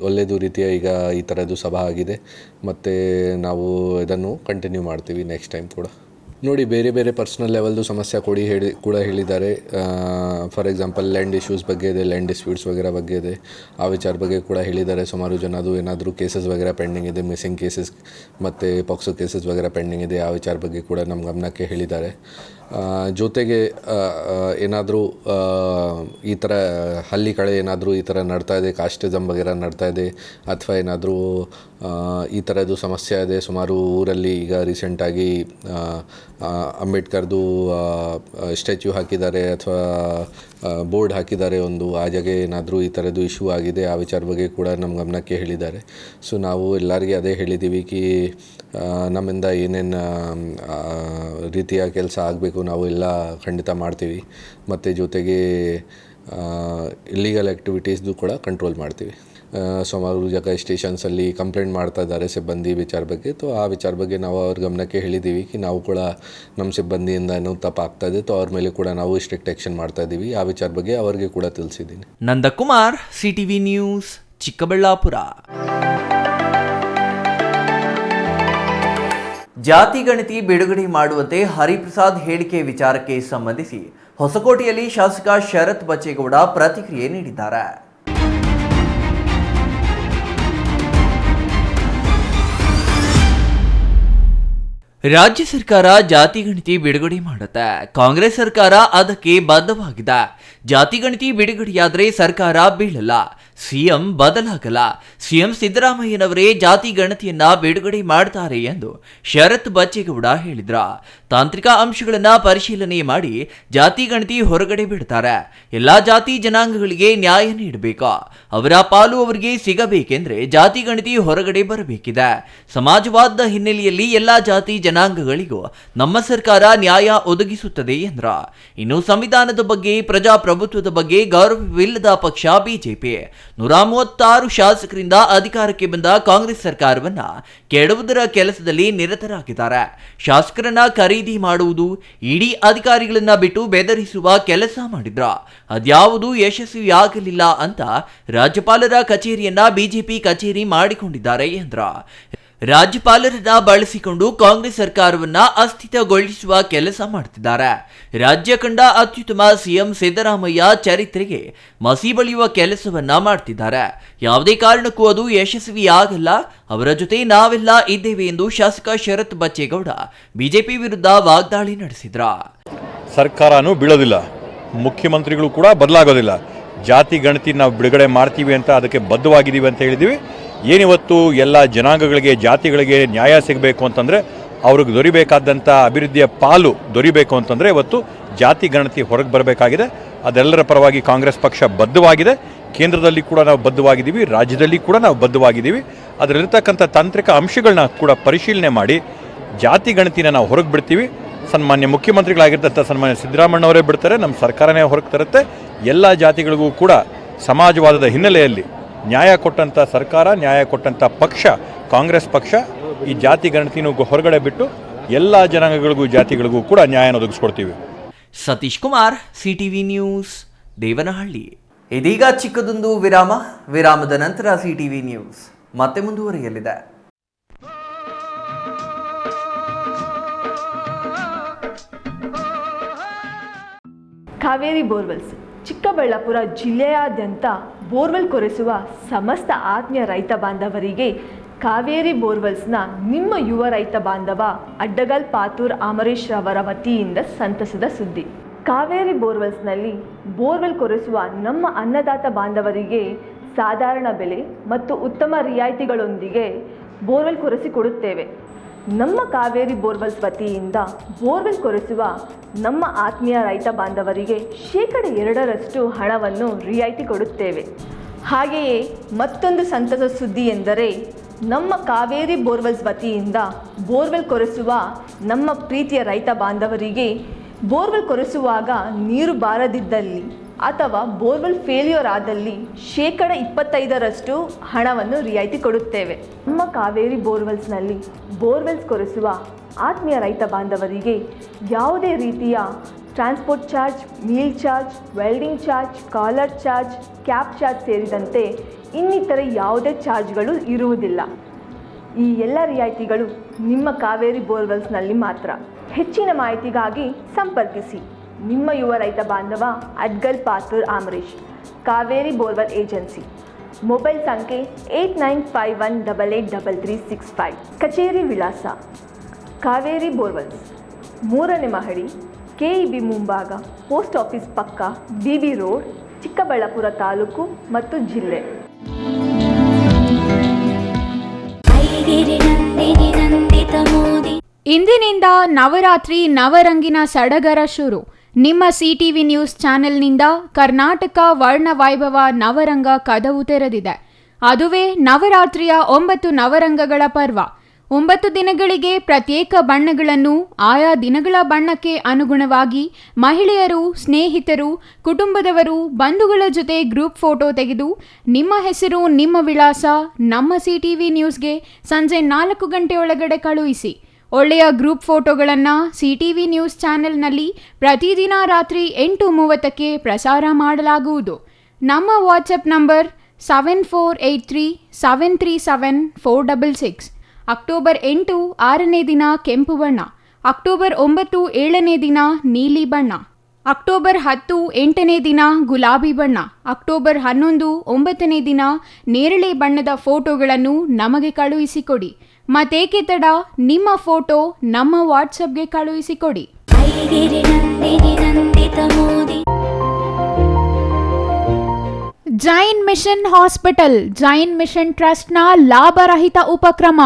ಒಳ್ಳೆಯದು ರೀತಿಯ ಈಗ ಈ ಥರದ್ದು ಸಭಾ ಆಗಿದೆ ಮತ್ತು ನಾವು ಇದನ್ನು ಕಂಟಿನ್ಯೂ ಮಾಡ್ತೀವಿ ನೆಕ್ಸ್ಟ್ ಟೈಮ್ ಕೂಡ. ನೋಡಿ, ಬೇರೆ ಬೇರೆ ಪರ್ಸ್ನಲ್ ಲೆವೆಲ್ದು ಸಮಸ್ಯೆ ಕೂಡ ಹೇಳಿದ್ದಾರೆ. ಫಾರ್ ಎಕ್ಸಾಂಪಲ್ ಲ್ಯಾಂಡ್ ಇಶ್ಯೂಸ್ ಬಗ್ಗೆ ಇದೆ, ಲ್ಯಾಂಡ್ ಡಿಸ್ಪ್ಯೂಟ್ಸ್ ವಗೇರಾ ಬಗ್ಗೆ ಇದೆ, ಆ ವಿಚಾರ ಬಗ್ಗೆ ಕೂಡ ಹೇಳಿದ್ದಾರೆ. ಸುಮಾರು ಜನದು ಏನಾದರೂ ಕೇಸಸ್ ವಗೇರಾ ಪೆಂಡಿಂಗ್ ಇದೆ, ಮಿಸ್ಸಿಂಗ್ ಕೇಸಸ್ ಮತ್ತು ಪಾಕ್ಸೋ ಕೇಸಸ್ ವಗೇರಾ ಪೆಂಡಿಂಗ್ ಇದೆ, ಆ ವಿಚಾರ ಬಗ್ಗೆ ಕೂಡ ನಮ್ಮ ಗಮನಕ್ಕೆ ಹೇಳಿದ್ದಾರೆ. ಜೊತೆಗೆ ಏನಾದರೂ ಈ ಥರ ಹಳ್ಳಿ ಕಡೆ ಏನಾದರೂ ಈ ಥರ ನಡ್ತಾ ಇದೆ, ಕಾಸ್ಟಿಸಮ್ ವಗೇರಾ ನಡ್ತಾ ಇದೆ, ಅಥವಾ ಏನಾದರೂ ಈ ಥರದ್ದು ಸಮಸ್ಯೆ ಇದೆ ಸುಮಾರು ಊರಲ್ಲಿ. ಈಗ ರೀಸೆಂಟಾಗಿ ಅಂಬೇಡ್ಕರ್ದು ಸ್ಟ್ಯಾಚ್ಯೂ ಹಾಕಿದ್ದಾರೆ ಅಥವಾ ಬೋರ್ಡ್ ಹಾಕಿದ್ದಾರೆ ಒಂದು, ಆ ಜಾಗ ಏನಾದರೂ ಈ ಥರದ್ದು ಇಶ್ಯೂ ಆಗಿದೆ, ಆ ವಿಚಾರ ಬಗ್ಗೆ ಕೂಡ ನಮ್ಮ ಗಮನಕ್ಕೆ ಹೇಳಿದ್ದಾರೆ. ಸೊ ನಾವು ಎಲ್ಲರಿಗೆ ಅದೇ ಹೇಳಿದ್ದೀವಿ ಕಿ ನಮ್ಮಿಂದ ಏನೇನು ರೀತಿಯ ಕೆಲಸ ಆಗಬೇಕು ನಾವು ಎಲ್ಲ ಖಂಡಿತ ಮಾಡ್ತೀವಿ. ಮತ್ತು ಜೊತೆಗೆ ಇಲ್ಲಿಗಲ್ ಆ್ಯಕ್ಟಿವಿಟೀಸ್ದು ಕೂಡ ಕಂಟ್ರೋಲ್ ಮಾಡ್ತೀವಿ. ಸುಮಾರು ಜಾಗ ಸ್ಟೇಷನ್ಸಲ್ಲಿ ಕಂಪ್ಲೇಂಟ್ ಮಾಡ್ತಾ ಇದ್ದಾರೆ ಸಿಬ್ಬಂದಿ ವಿಚಾರ ಬಗ್ಗೆ. ಆ ವಿಚಾರ ಬಗ್ಗೆ ನಾವು ಅವ್ರ ಗಮನಕ್ಕೆ ಹೇಳಿದ್ದೀವಿ ನಾವು ಕೂಡ ನಮ್ಮ ಸಿಬ್ಬಂದಿಯಿಂದ ಏನೋ ತಪ್ಪಾಗ್ತಾಯಿದೆ ಅವ್ರ ಮೇಲೆ ಕೂಡ ನಾವು ಸ್ಟ್ರಿಕ್ಟ್ ಆ್ಯಕ್ಷನ್ ಮಾಡ್ತಾ ಇದ್ದೀವಿ. ಆ ವಿಚಾರ ಬಗ್ಗೆ ಅವರಿಗೆ ಕೂಡ ತಿಳಿಸಿದ್ದೀನಿ. Nandakumar, CTV news, Chikkaballapur. ಜಾತಿ ಗಣತಿ ಬಿಡುಗಡೆ ಮಾಡುವಂತೆ ಹರಿಪ್ರಸಾದ್ ಹೇಳಿಕೆ ವಿಚಾರಕ್ಕೆ ಸಂಬಂಧಿಸಿ ಹೊಸಕೋಟೆಯಲ್ಲಿ ಶಾಸಕ ಶರತ್ ಬಚ್ಚೇಗೌಡ ಪ್ರತಿಕ್ರಿಯೆ ನೀಡಿದ್ದಾರೆ. ರಾಜ್ಯ ಸರ್ಕಾರ ಜಾತಿ ಗಣತಿ ಬಿಡುಗಡೆ ಮಾಡುತ್ತೆ. ಕಾಂಗ್ರೆಸ್ ಸರ್ಕಾರ ಅದಕ್ಕೆ ಬದ್ಧವಾಗಿದೆ. ಜಾತಿ ಗಣತಿ ಬಿಡುಗಡೆಯಾದರೆ ಸರ್ಕಾರ ಬೀಳಲ್ಲ, ಸಿಎಂ ಬದಲಾಗಲ್ಲ. ಸಿಎಂ ಸಿದ್ದರಾಮಯ್ಯನವರೇ ಜಾತಿ ಗಣತಿಯನ್ನ ಬಿಡುಗಡೆ ಮಾಡ್ತಾರೆ ಎಂದು ಶರತ್ ಬಚ್ಚೇಗೌಡ ಹೇಳಿದ್ರ. ತಾಂತ್ರಿಕ ಅಂಶಗಳನ್ನ ಪರಿಶೀಲನೆ ಮಾಡಿ ಜಾತಿ ಗಣತಿ ಹೊರಗಡೆ ಬಿಡ್ತಾರೆ. ಎಲ್ಲಾ ಜಾತಿ ಜನಾಂಗಗಳಿಗೆ ನ್ಯಾಯ ನೀಡಬೇಕು. ಅವರ ಪಾಲು ಅವರಿಗೆ ಸಿಗಬೇಕೆಂದ್ರೆ ಜಾತಿ ಗಣತಿ ಹೊರಗಡೆ ಬರಬೇಕಿದೆ. ಸಮಾಜವಾದದ ಹಿನ್ನೆಲೆಯಲ್ಲಿ ಎಲ್ಲಾ ಜಾತಿ ಜನಾಂಗಗಳಿಗೂ ನಮ್ಮ ಸರ್ಕಾರ ನ್ಯಾಯ ಒದಗಿಸುತ್ತದೆ ಎಂದ್ರ. ಇನ್ನು ಸಂವಿಧಾನದ ಬಗ್ಗೆ, ಪ್ರಜಾಪ್ರಭುತ್ವದ ಬಗ್ಗೆ ಗೌರವವಿಲ್ಲದ ಪಕ್ಷ ಬಿಜೆಪಿ 136 ಶಾಸಕರಿಂದ ಅಧಿಕಾರಕ್ಕೆ ಬಂದ ಕಾಂಗ್ರೆಸ್ ಸರ್ಕಾರವನ್ನ ಕೆಡವುದರ ಕೆಲಸದಲ್ಲಿ ನಿರತರಾಗಿದ್ದಾರೆ. ಶಾಸಕರನ್ನ ಖರೀದಿ ಮಾಡುವುದು, ಇಡಿ ಅಧಿಕಾರಿಗಳನ್ನ ಬಿಟ್ಟು ಬೆದರಿಸುವ ಕೆಲಸ ಮಾಡಿದ್ರ. ಅದ್ಯಾವುದೂ ಯಶಸ್ವಿಯಾಗಲಿಲ್ಲ ಅಂತ ರಾಜ್ಯಪಾಲರ ಕಚೇರಿಯನ್ನ ಬಿಜೆಪಿ ಕಚೇರಿ ಮಾಡಿಕೊಂಡಿದ್ದಾರೆ ಎಂದ್ರ. ರಾಜ್ಯಪಾಲರನ್ನ ಬಳಸಿಕೊಂಡು ಕಾಂಗ್ರೆಸ್ ಸರ್ಕಾರವನ್ನ ಅಸ್ಥಿತಗೊಳಿಸುವ ಕೆಲಸ ಮಾಡುತ್ತಿದ್ದಾರೆ. ರಾಜ್ಯ ಕಂಡ ಅತ್ಯುತ್ತಮ ಸಿಎಂ ಸಿದ್ದರಾಮಯ್ಯ ಚರಿತ್ರೆಗೆ ಮಸಿ ಬಳಿಯುವ ಕೆಲಸವನ್ನ ಮಾಡ್ತಿದ್ದಾರೆ. ಯಾವುದೇ ಕಾರಣಕ್ಕೂ ಅದು ಯಶಸ್ವಿಯಾಗಲ್ಲ. ಅವರ ಜೊತೆ ನಾವೆಲ್ಲ ಇದ್ದೇವೆ ಎಂದು ಶಾಸಕ ಶರತ್ ಬಚ್ಚೇಗೌಡ ಬಿಜೆಪಿ ವಿರುದ್ಧ ವಾಗ್ದಾಳಿ ನಡೆಸಿದ್ರ. ಸರ್ಕಾರನೂ ಬೀಳೋದಿಲ್ಲ, ಮುಖ್ಯಮಂತ್ರಿಗಳು ಕೂಡ ಬದಲಾಗೋದಿಲ್ಲ. ಜಾತಿ ಗಣತಿ ನಾವು ಬಿಡುಗಡೆ ಮಾಡ್ತೀವಿ ಅಂತ ಅದಕ್ಕೆ ಬದ್ಧವಾಗಿದ್ದೀವಿ ಅಂತ ಹೇಳಿದ್ದೀವಿ. ಏನಿವತ್ತು ಎಲ್ಲ ಜನಾಂಗಗಳಿಗೆ, ಜಾತಿಗಳಿಗೆ ನ್ಯಾಯ ಸಿಗಬೇಕು ಅಂತಂದರೆ, ಅವ್ರಿಗೆ ದೊರಿಬೇಕಾದಂಥ ಅಭಿವೃದ್ಧಿಯ ಪಾಲು ದೊರಿಬೇಕು ಅಂತಂದರೆ ಇವತ್ತು ಜಾತಿ ಗಣತಿ ಹೊರಗೆ ಬರಬೇಕಾಗಿದೆ. ಅದೆಲ್ಲರ ಪರವಾಗಿ ಕಾಂಗ್ರೆಸ್ ಪಕ್ಷ ಬದ್ಧವಾಗಿದೆ. ಕೇಂದ್ರದಲ್ಲಿ ಕೂಡ ನಾವು ಬದ್ಧವಾಗಿದ್ದೀವಿ, ರಾಜ್ಯದಲ್ಲಿ ಕೂಡ ನಾವು ಬದ್ಧವಾಗಿದ್ದೀವಿ. ಅದರಲ್ಲಿರ್ತಕ್ಕಂಥ ತಾಂತ್ರಿಕ ಅಂಶಗಳನ್ನ ಕೂಡ ಪರಿಶೀಲನೆ ಮಾಡಿ ಜಾತಿ ಗಣತಿನ ನಾವು ಹೊರಗೆ ಬಿಡ್ತೀವಿ. ಸನ್ಮಾನ್ಯ ಮುಖ್ಯಮಂತ್ರಿಗಳಾಗಿರ್ತಂಥ ಸನ್ಮಾನ್ಯ ಸಿದ್ದರಾಮಯ್ಯನವರೇ ಬಿಡ್ತಾರೆ, ನಮ್ಮ ಸರ್ಕಾರನೇ ಹೊರಗೆ ತರುತ್ತೆ. ಎಲ್ಲ ಜಾತಿಗಳಿಗೂ ಕೂಡ ಸಮಾಜವಾದದ ಹಿನ್ನೆಲೆಯಲ್ಲಿ ನ್ಯಾಯ ಕೊಟ್ಟಂಥ ಸರ್ಕಾರ, ನ್ಯಾಯ ಕೊಟ್ಟಂಥ ಪಕ್ಷ ಕಾಂಗ್ರೆಸ್ ಪಕ್ಷ ಈ ಜಾತಿ ಗಣತಿನೂ ಹೊರಗಡೆ ಬಿಟ್ಟು ಎಲ್ಲ ಜನಾಂಗಗಳಿಗೂ, ಜಾತಿಗಳಿಗೂ ಕೂಡ ನ್ಯಾಯನ ಒದಗಿಸ್ಕೊಡ್ತೀವಿ. Satish Kumar, CTV news, Devanahalli. ಇದೀಗ ಚಿಕ್ಕದೊಂದು ವಿರಾಮದ ನಂತರ CTV ನ್ಯೂಸ್ ಮತ್ತೆ ಮುಂದುವರಿಯಲಿದೆ. ಕಾವೇರಿ ಬೋರ್ವೆಲ್ಸ್ ಚಿಕ್ಕಬಳ್ಳಾಪುರ ಜಿಲ್ಲೆಯಾದ್ಯಂತ ಬೋರ್ವೆಲ್ ಕೊರೆಸುವ ಸಮಸ್ತ ಆತ್ಮೀಯ ರೈತ ಬಾಂಧವರಿಗೆ ಕಾವೇರಿ ಬೋರ್ವೆಲ್ಸ್ನ ನಿಮ್ಮ ಯುವ ರೈತ ಬಾಂಧವ ಅಡ್ಡಗಲ್ ಪಾತೂರ್ ಅಮರೇಶ್ ರವರ ವತಿಯಿಂದ ಸಂತಸದ ಸುದ್ದಿ. ಕಾವೇರಿ ಬೋರ್ವೆಲ್ಸ್ನಲ್ಲಿ ಬೋರ್ವೆಲ್ ಕೊರೆಸುವ ನಮ್ಮ ಅನ್ನದಾತ ಬಾಂಧವರಿಗೆ ಸಾಧಾರಣ ಬೆಲೆ ಮತ್ತು ಉತ್ತಮ ರಿಯಾಯಿತಿಗಳೊಂದಿಗೆ ಬೋರ್ವೆಲ್ ಕೊರೆಸಿಕೊಡುತ್ತೇವೆ. ನಮ್ಮ ಕಾವೇರಿ ಬೋರ್ವೆಲ್ಸ್ ವತಿಯಿಂದ ಬೋರ್ವೆಲ್ ಕೊರೆಸುವ ನಮ್ಮ ಆತ್ಮೀಯ ರೈತ ಬಾಂಧವರಿಗೆ 2% ಹಣವನ್ನು ರಿಯಾಯಿತಿ ಕೊಡುತ್ತೇವೆ. ಹಾಗೆಯೇ ಮತ್ತೊಂದು ಸಂತಸ ಸುದ್ದಿ ಎಂದರೆ, ನಮ್ಮ ಕಾವೇರಿ ಬೋರ್ವೆಲ್ಸ್ ವತಿಯಿಂದ ಬೋರ್ವೆಲ್ ಕೊರೆಸುವ ನಮ್ಮ ಪ್ರೀತಿಯ ರೈತ ಬಾಂಧವರಿಗೆ ಬೋರ್ವೆಲ್ ಕೊರೆಸುವಾಗ ನೀರು ಬಾರದಿದ್ದಲ್ಲಿ ಅಥವಾ ಬೋರ್ವೆಲ್ ಫೇಲ್ಯೂರ್ ಆದಲ್ಲಿ 25% ಹಣವನ್ನು ರಿಯಾಯಿತಿ ಕೊಡುತ್ತೇವೆ. ನಮ್ಮ ಕಾವೇರಿ ಬೋರ್ವೆಲ್ಸ್ನಲ್ಲಿ ಬೋರ್ವೆಲ್ಸ್ ಕೊರೆಸುವ ಆತ್ಮೀಯ ರೈತ ಬಾಂಧವರಿಗೆ ಯಾವುದೇ ರೀತಿಯ transport charge, meal charge, welding charge, collar charge, cab charge ಸೇರಿದಂತೆ ಇನ್ನಿತರೆ ಯಾವುದೇ ಚಾರ್ಜ್ಗಳು ಇರುವುದಿಲ್ಲ. ಈ ಎಲ್ಲ ರಿಯಾಯಿತಿಗಳು ನಿಮ್ಮ ಕಾವೇರಿ ಬೋರ್ವೆಲ್ಸ್ನಲ್ಲಿ ಮಾತ್ರ. ಹೆಚ್ಚಿನ ಮಾಹಿತಿಗಾಗಿ ಸಂಪರ್ಕಿಸಿ ನಿಮ್ಮ ಯುವ ರೈತ ಬಾಂಧವ Adgal Pathur Amaresh, Kaveri borewell agency. Mobile ಸಂಖ್ಯೆ 8951883365. ಕಚೇರಿ ವಿಳಾಸ ಕಾವೇರಿ ಬೋರ್ವೆಲ್ಸ್, 3ನೇ ಮಹಡಿ, KEB ಮುಂಭಾಗ, ಪೋಸ್ಟ್ ಆಫೀಸ್ ಪಕ್ಕ, BB ರೋಡ್, ಚಿಕ್ಕಬಳ್ಳಾಪುರ ತಾಲೂಕು ಮತ್ತು ಜಿಲ್ಲೆ. ಇಂದಿನಿಂದ ನವರಾತ್ರಿ ನವರಂಗಿನ ಸಡಗರ ಶುರು. ನಿಮ್ಮ CTV ನ್ಯೂಸ್ ಚಾನೆಲ್ನಿಂದ ಕರ್ನಾಟಕ ವರ್ಣವೈಭವ ನವರಂಗ ಕದವು ತೆರೆದಿದೆ. ಅದುವೇ ನವರಾತ್ರಿಯ 9 ನವರಂಗಗಳ ಪರ್ವ. 9 ದಿನಗಳಿಗೆ ಪ್ರತ್ಯೇಕ ಬಣ್ಣಗಳನ್ನು ಆಯಾ ದಿನಗಳ ಬಣ್ಣಕ್ಕೆ ಅನುಗುಣವಾಗಿ ಮಹಿಳೆಯರು, ಸ್ನೇಹಿತರು, ಕುಟುಂಬದವರು, ಬಂಧುಗಳ ಜೊತೆ ಗ್ರೂಪ್ ಫೋಟೋ ತೆಗೆದು ನಿಮ್ಮ ಹೆಸರು, ನಿಮ್ಮ ವಿಳಾಸ ನಮ್ಮ ಸಿಟಿವಿ ನ್ಯೂಸ್ಗೆ ಸಂಜೆ 4 ಗಂಟೆಯೊಳಗಡೆ ಕಳುಹಿಸಿ. ಒಳ್ಳೆಯ ಗ್ರೂಪ್ ಫೋಟೋಗಳನ್ನು ಸಿಟಿವಿ ನ್ಯೂಸ್ ಚಾನೆಲ್ನಲ್ಲಿ ಪ್ರತಿದಿನ ರಾತ್ರಿ 8:30ಕ್ಕೆ ಪ್ರಸಾರ ಮಾಡಲಾಗುವುದು. ನಮ್ಮ ವಾಟ್ಸಪ್ ನಂಬರ್ 7483737466. ಅಕ್ಟೋಬರ್ 8 6ನೇ ದಿನ ಕೆಂಪು ಬಣ್ಣ, ಅಕ್ಟೋಬರ್ 9 7ನೇ ದಿನ ನೀಲಿ ಬಣ್ಣ, ಅಕ್ಟೋಬರ್ 10 8ನೇ ದಿನ ಗುಲಾಬಿ ಬಣ್ಣ, ಅಕ್ಟೋಬರ್ 11 9ನೇ ದಿನ ನೇರಳೆ ಬಣ್ಣದ ಫೋಟೋಗಳನ್ನು ನಮಗೆ ಕಳುಹಿಸಿಕೊಡಿ. ಮತ್ತೇಕೆ ತಡ, ನಿಮ್ಮ ಫೋಟೋ ನಮ್ಮ ವಾಟ್ಸಪ್ಗೆ ಕಳುಹಿಸಿಕೊಡಿ. Jain mission hospital, Jain mission ಟ್ರಸ್ಟ್ನ ಲಾಭರಹಿತ ಉಪಕ್ರಮ,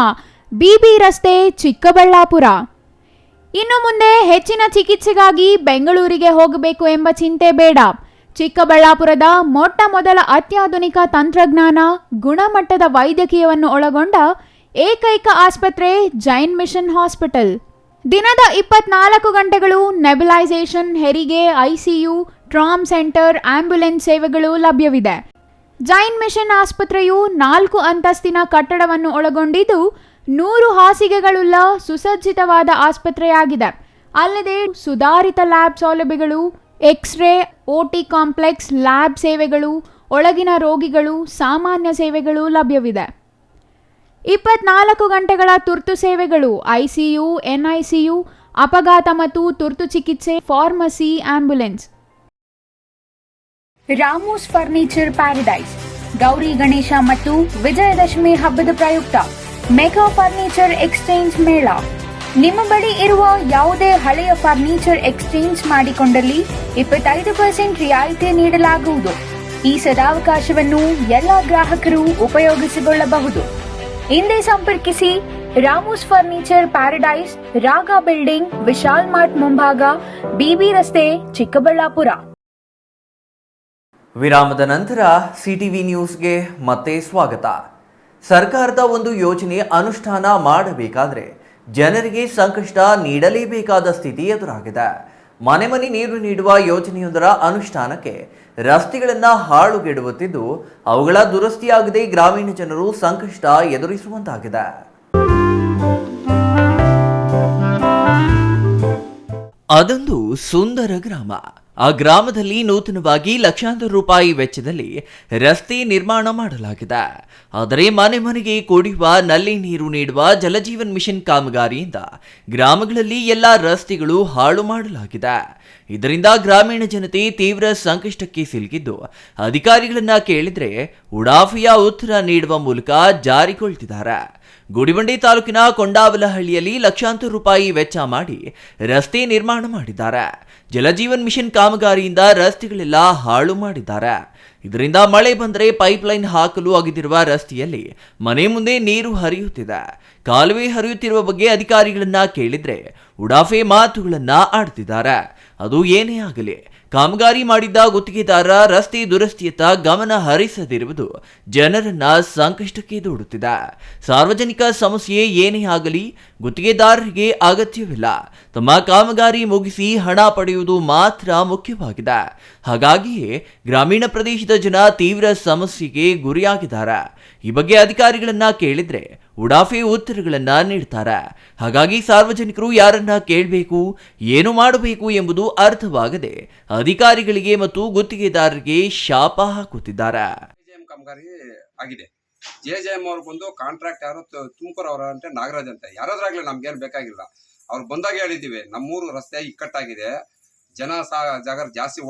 ಬಿಬಿ ರಸ್ತೆ, ಚಿಕ್ಕಬಳ್ಳಾಪುರ. ಇನ್ನು ಮುಂದೆ ಹೆಚ್ಚಿನ ಚಿಕಿತ್ಸೆಗಾಗಿ ಬೆಂಗಳೂರಿಗೆ ಹೋಗಬೇಕು ಎಂಬ ಚಿಂತೆ ಬೇಡ. ಚಿಕ್ಕಬಳ್ಳಾಪುರದ ಮೊಟ್ಟ ಮೊದಲ ಅತ್ಯಾಧುನಿಕ ತಂತ್ರಜ್ಞಾನ, ಗುಣಮಟ್ಟದ ವೈದ್ಯಕೀಯವನ್ನು ಒಳಗೊಂಡ ಏಕೈಕ ಆಸ್ಪತ್ರೆ ಜೈನ್ ಮಿಷನ್ ಹಾಸ್ಪಿಟಲ್. ದಿನದ 24 ಗಂಟೆಗಳು ನೆಬುಲೈಸೇಷನ್, ಹೆರಿಗೆ, ಐಸಿಯು, ಟ್ರಾಮ್ ಸೆಂಟರ್, ಆಂಬ್ಯುಲೆನ್ಸ್ ಸೇವೆಗಳು ಲಭ್ಯವಿದೆ. ಜೈನ್ ಮಿಷನ್ ಆಸ್ಪತ್ರೆಯು 4 ಅಂತಸ್ತಿನ ಕಟ್ಟಡವನ್ನು ಒಳಗೊಂಡಿದ್ದು 100 ಹಾಸಿಗೆಗಳುಳ್ಳ ಸುಸಜ್ಜಿತವಾದ ಆಸ್ಪತ್ರೆಯಾಗಿದೆ. ಅಲ್ಲದೆ ಸುಧಾರಿತ ಲ್ಯಾಬ್ ಸೌಲಭ್ಯಗಳು, ಎಕ್ಸ್ರೇ, ಓಟಿ ಕಾಂಪ್ಲೆಕ್ಸ್, ಲ್ಯಾಬ್ ಸೇವೆಗಳು, ಒಳಗಿನ ರೋಗಿಗಳು, ಸಾಮಾನ್ಯ ಸೇವೆಗಳು ಲಭ್ಯವಿದೆ. 24 ಗಂಟೆಗಳ ತುರ್ತು ಸೇವೆಗಳು, ಐಸಿಯು, ಎನ್ಐಸಿಯು, ಅಪಘಾತ ಮತ್ತು ತುರ್ತು ಚಿಕಿತ್ಸೆ, pharmacy, ambulance. Ramu's furniture paradise Gauri Ganesha ಮತ್ತು ವಿಜಯದಶಮಿ ಹಬ್ಬದ ಪ್ರಯುಕ್ತ ಮೆಗಾ ಫರ್ನಿಚರ್ ಎಕ್ಸ್ಚೇಂಜ್ ಮೇಳ. ನಿಮ್ಮ ಬಳಿ ಇರುವ ಯಾವುದೇ ಹಳೆಯ ಫರ್ನಿಚರ್ ಎಕ್ಸ್ಚೇಂಜ್ ಮಾಡಿಕೊಂಡಲ್ಲಿ 25% ರಿಯಾಯಿತಿ ನೀಡಲಾಗುವುದು. ಈ ಸದಾವಕಾಶವನ್ನು ಎಲ್ಲ ಗ್ರಾಹಕರು ಉಪಯೋಗಿಸಿಕೊಳ್ಳಬಹುದು. ಹಿಂದೆ ಸಂಪರ್ಕಿಸಿ ರಾಮೂಸ್ ಫರ್ನಿಚರ್ ಪ್ಯಾರಡೈಸ್, ರಾಗ ಬಿಲ್ಡಿಂಗ್, ವಿಶಾಲ್ ಮಾರ್ಟ್ ಮುಂಭಾಗ, ಬಿಬಿ ರಸ್ತೆ, ಚಿಕ್ಕಬಳ್ಳಾಪುರ. ವಿರಾಮದ ನಂತರ ಸಿಟಿವಿ ನ್ಯೂಸ್ಗೆ ಮತ್ತೆ ಸ್ವಾಗತ. ಸರ್ಕಾರದ ಒಂದು ಯೋಜನೆ ಅನುಷ್ಠಾನ ಮಾಡಬೇಕಾದ್ರೆ ಜನರಿಗೆ ಸಂಕಷ್ಟ ನೀಡಲೇಬೇಕಾದ ಸ್ಥಿತಿ ಎದುರಾಗಿದೆ. ಮನೆ ಮನೆ ನೀರು ನೀಡುವ ಯೋಜನೆಯೊಂದರ ಅನುಷ್ಠಾನಕ್ಕೆ ರಸ್ತೆಗಳನ್ನು ಹಾಳುಗೆಡುತ್ತಿದ್ದು ಅವುಗಳ ದುರಸ್ತಿಯಾಗದೆ ಗ್ರಾಮೀಣ ಜನರು ಸಂಕಷ್ಟ ಎದುರಿಸುವಂತಾಗಿದೆ. ಅದೊಂದು ಸುಂದರ ಗ್ರಾಮ. ಆ ಗ್ರಾಮದಲ್ಲಿ ನೂತನವಾಗಿ ಲಕ್ಷಾಂತರ ರೂಪಾಯಿ ವೆಚ್ಚದಲ್ಲಿ ರಸ್ತೆ ನಿರ್ಮಾಣ ಮಾಡಲಾಗಿದೆ. ಆದರೆ ಮನೆ ಮನೆಗೆ ಕುಡಿಯುವ ನಲ್ಲಿ ನೀರು ನೀಡುವ ಜಲಜೀವನ್ ಮಿಷನ್ ಕಾಮಗಾರಿಯಿಂದ ಗ್ರಾಮಗಳಲ್ಲಿ ಎಲ್ಲ ರಸ್ತೆಗಳು ಹಾಳು ಮಾಡಲಾಗಿದೆ. ಇದರಿಂದ ಗ್ರಾಮೀಣ ಜನತೆ ತೀವ್ರ ಸಂಕಷ್ಟಕ್ಕೆ ಸಿಲುಕಿದ್ದು ಅಧಿಕಾರಿಗಳನ್ನ ಕೇಳಿದ್ರೆ ಉಡಾಫಿಯ ಉತ್ತರ ನೀಡುವ ಮೂಲಕ ಜಾರಿಗೊಳಿಸಿದ್ದಾರೆ. ಗುಡಿಬಂಡೆ ತಾಲೂಕಿನ ಕೊಂಡಾವಲಹಳ್ಳಿಯಲ್ಲಿ ಲಕ್ಷಾಂತರ ರೂಪಾಯಿ ವೆಚ್ಚ ಮಾಡಿ ರಸ್ತೆ ನಿರ್ಮಾಣ ಮಾಡಿದ್ದಾರೆ. ಜಲಜೀವನ್ ಮಿಷನ್ ಕಾಮಗಾರಿಯಿಂದ ರಸ್ತೆಗಳೆಲ್ಲ ಹಾಳು ಮಾಡಿದ್ದಾರೆ. ಇದರಿಂದ ಮಳೆ ಬಂದರೆ ಪೈಪ್ಲೈನ್ ಹಾಕಲು ಅಗೆದಿರುವ ರಸ್ತೆಯಲ್ಲಿ ಮನೆ ಮುಂದೆ ನೀರು ಹರಿಯುತ್ತಿದೆ. ಕಾಲುವೆ ಹರಿಯುತ್ತಿರುವ ಬಗ್ಗೆ ಅಧಿಕಾರಿಗಳನ್ನ ಕೇಳಿದ್ರೆ ಉಡಾಫೆ ಮಾತುಗಳನ್ನ ಆಡ್ತಿದ್ದಾರೆ. ಅದು ಏನೇ ಆಗಲಿ, ಕಾಮಗಾರಿ ಮಾಡಿದ್ದ ಗುತ್ತಿಗೆದಾರ ರಸ್ತೆ ದುರಸ್ತಿಯತ್ತ ಗಮನ ಹರಿಸದಿರುವುದು ಜನರನ್ನ ಸಂಕಷ್ಟಕ್ಕೆ ದೂಡುತ್ತಿದೆ. ಸಾರ್ವಜನಿಕ ಸಮಸ್ಯೆ ಏನೇ ಆಗಲಿ ಗುತ್ತಿಗೆದಾರರಿಗೆ ಅಗತ್ಯವಿಲ್ಲ. ತಮ್ಮ ಕಾಮಗಾರಿ ಮುಗಿಸಿ ಹಣ ಪಡೆಯುವುದು ಮಾತ್ರ ಮುಖ್ಯವಾಗಿದೆ. ಹಾಗಾಗಿಯೇ ಗ್ರಾಮೀಣ ಪ್ರದೇಶದ ಜನ ತೀವ್ರ ಸಮಸ್ಯೆಗೆ ಗುರಿಯಾಗಿದ್ದಾರೆ. ಈ ಬಗ್ಗೆ ಅಧಿಕಾರಿಗಳನ್ನ ಕೇಳಿದ್ರೆ ಉಡಾಫೆ ಉತ್ತರಗಳನ್ನ ನೀಡ್ತಾರೆ. ಹಾಗಾಗಿ ಸಾರ್ವಜನಿಕರು ಯಾರನ್ನ ಕೇಳಬೇಕು, ಏನು ಮಾಡಬೇಕು ಎಂಬುದು ಅರ್ಥವಾಗದೆ ಅಧಿಕಾರಿಗಳಿಗೆ ಮತ್ತು ಗುತ್ತಿಗೆದಾರರಿಗೆ ಶಾಪ ಹಾಕುತ್ತಿದ್ದಾರೆ. ಕಾಮಗಾರಿ ಆಗಿದೆ. ಜೆಜೆಎಂ ಅವ್ರು ಬಂದು ಕಾಂಟ್ರಾಕ್ಟ್ ಯಾರು ತುಮಕೂರು ಅವರ ಅಂತ ನಾಗರಾಜ್ ಅಂತ ಯಾರಾದ್ರಾಗ್ಲಿ ನಮ್ಗೇನು ಬೇಕಾಗಿಲ್ಲ. ಅವ್ರು ಬಂದಾಗ ಹೇಳಿದ್ದೀವಿ, ನಮ್ಮೂರು ರಸ್ತೆ ಇಕ್ಕಟ್ಟಾಗಿದೆ, ಜನ ಜಾಗ ಜಾಸ್ತಿ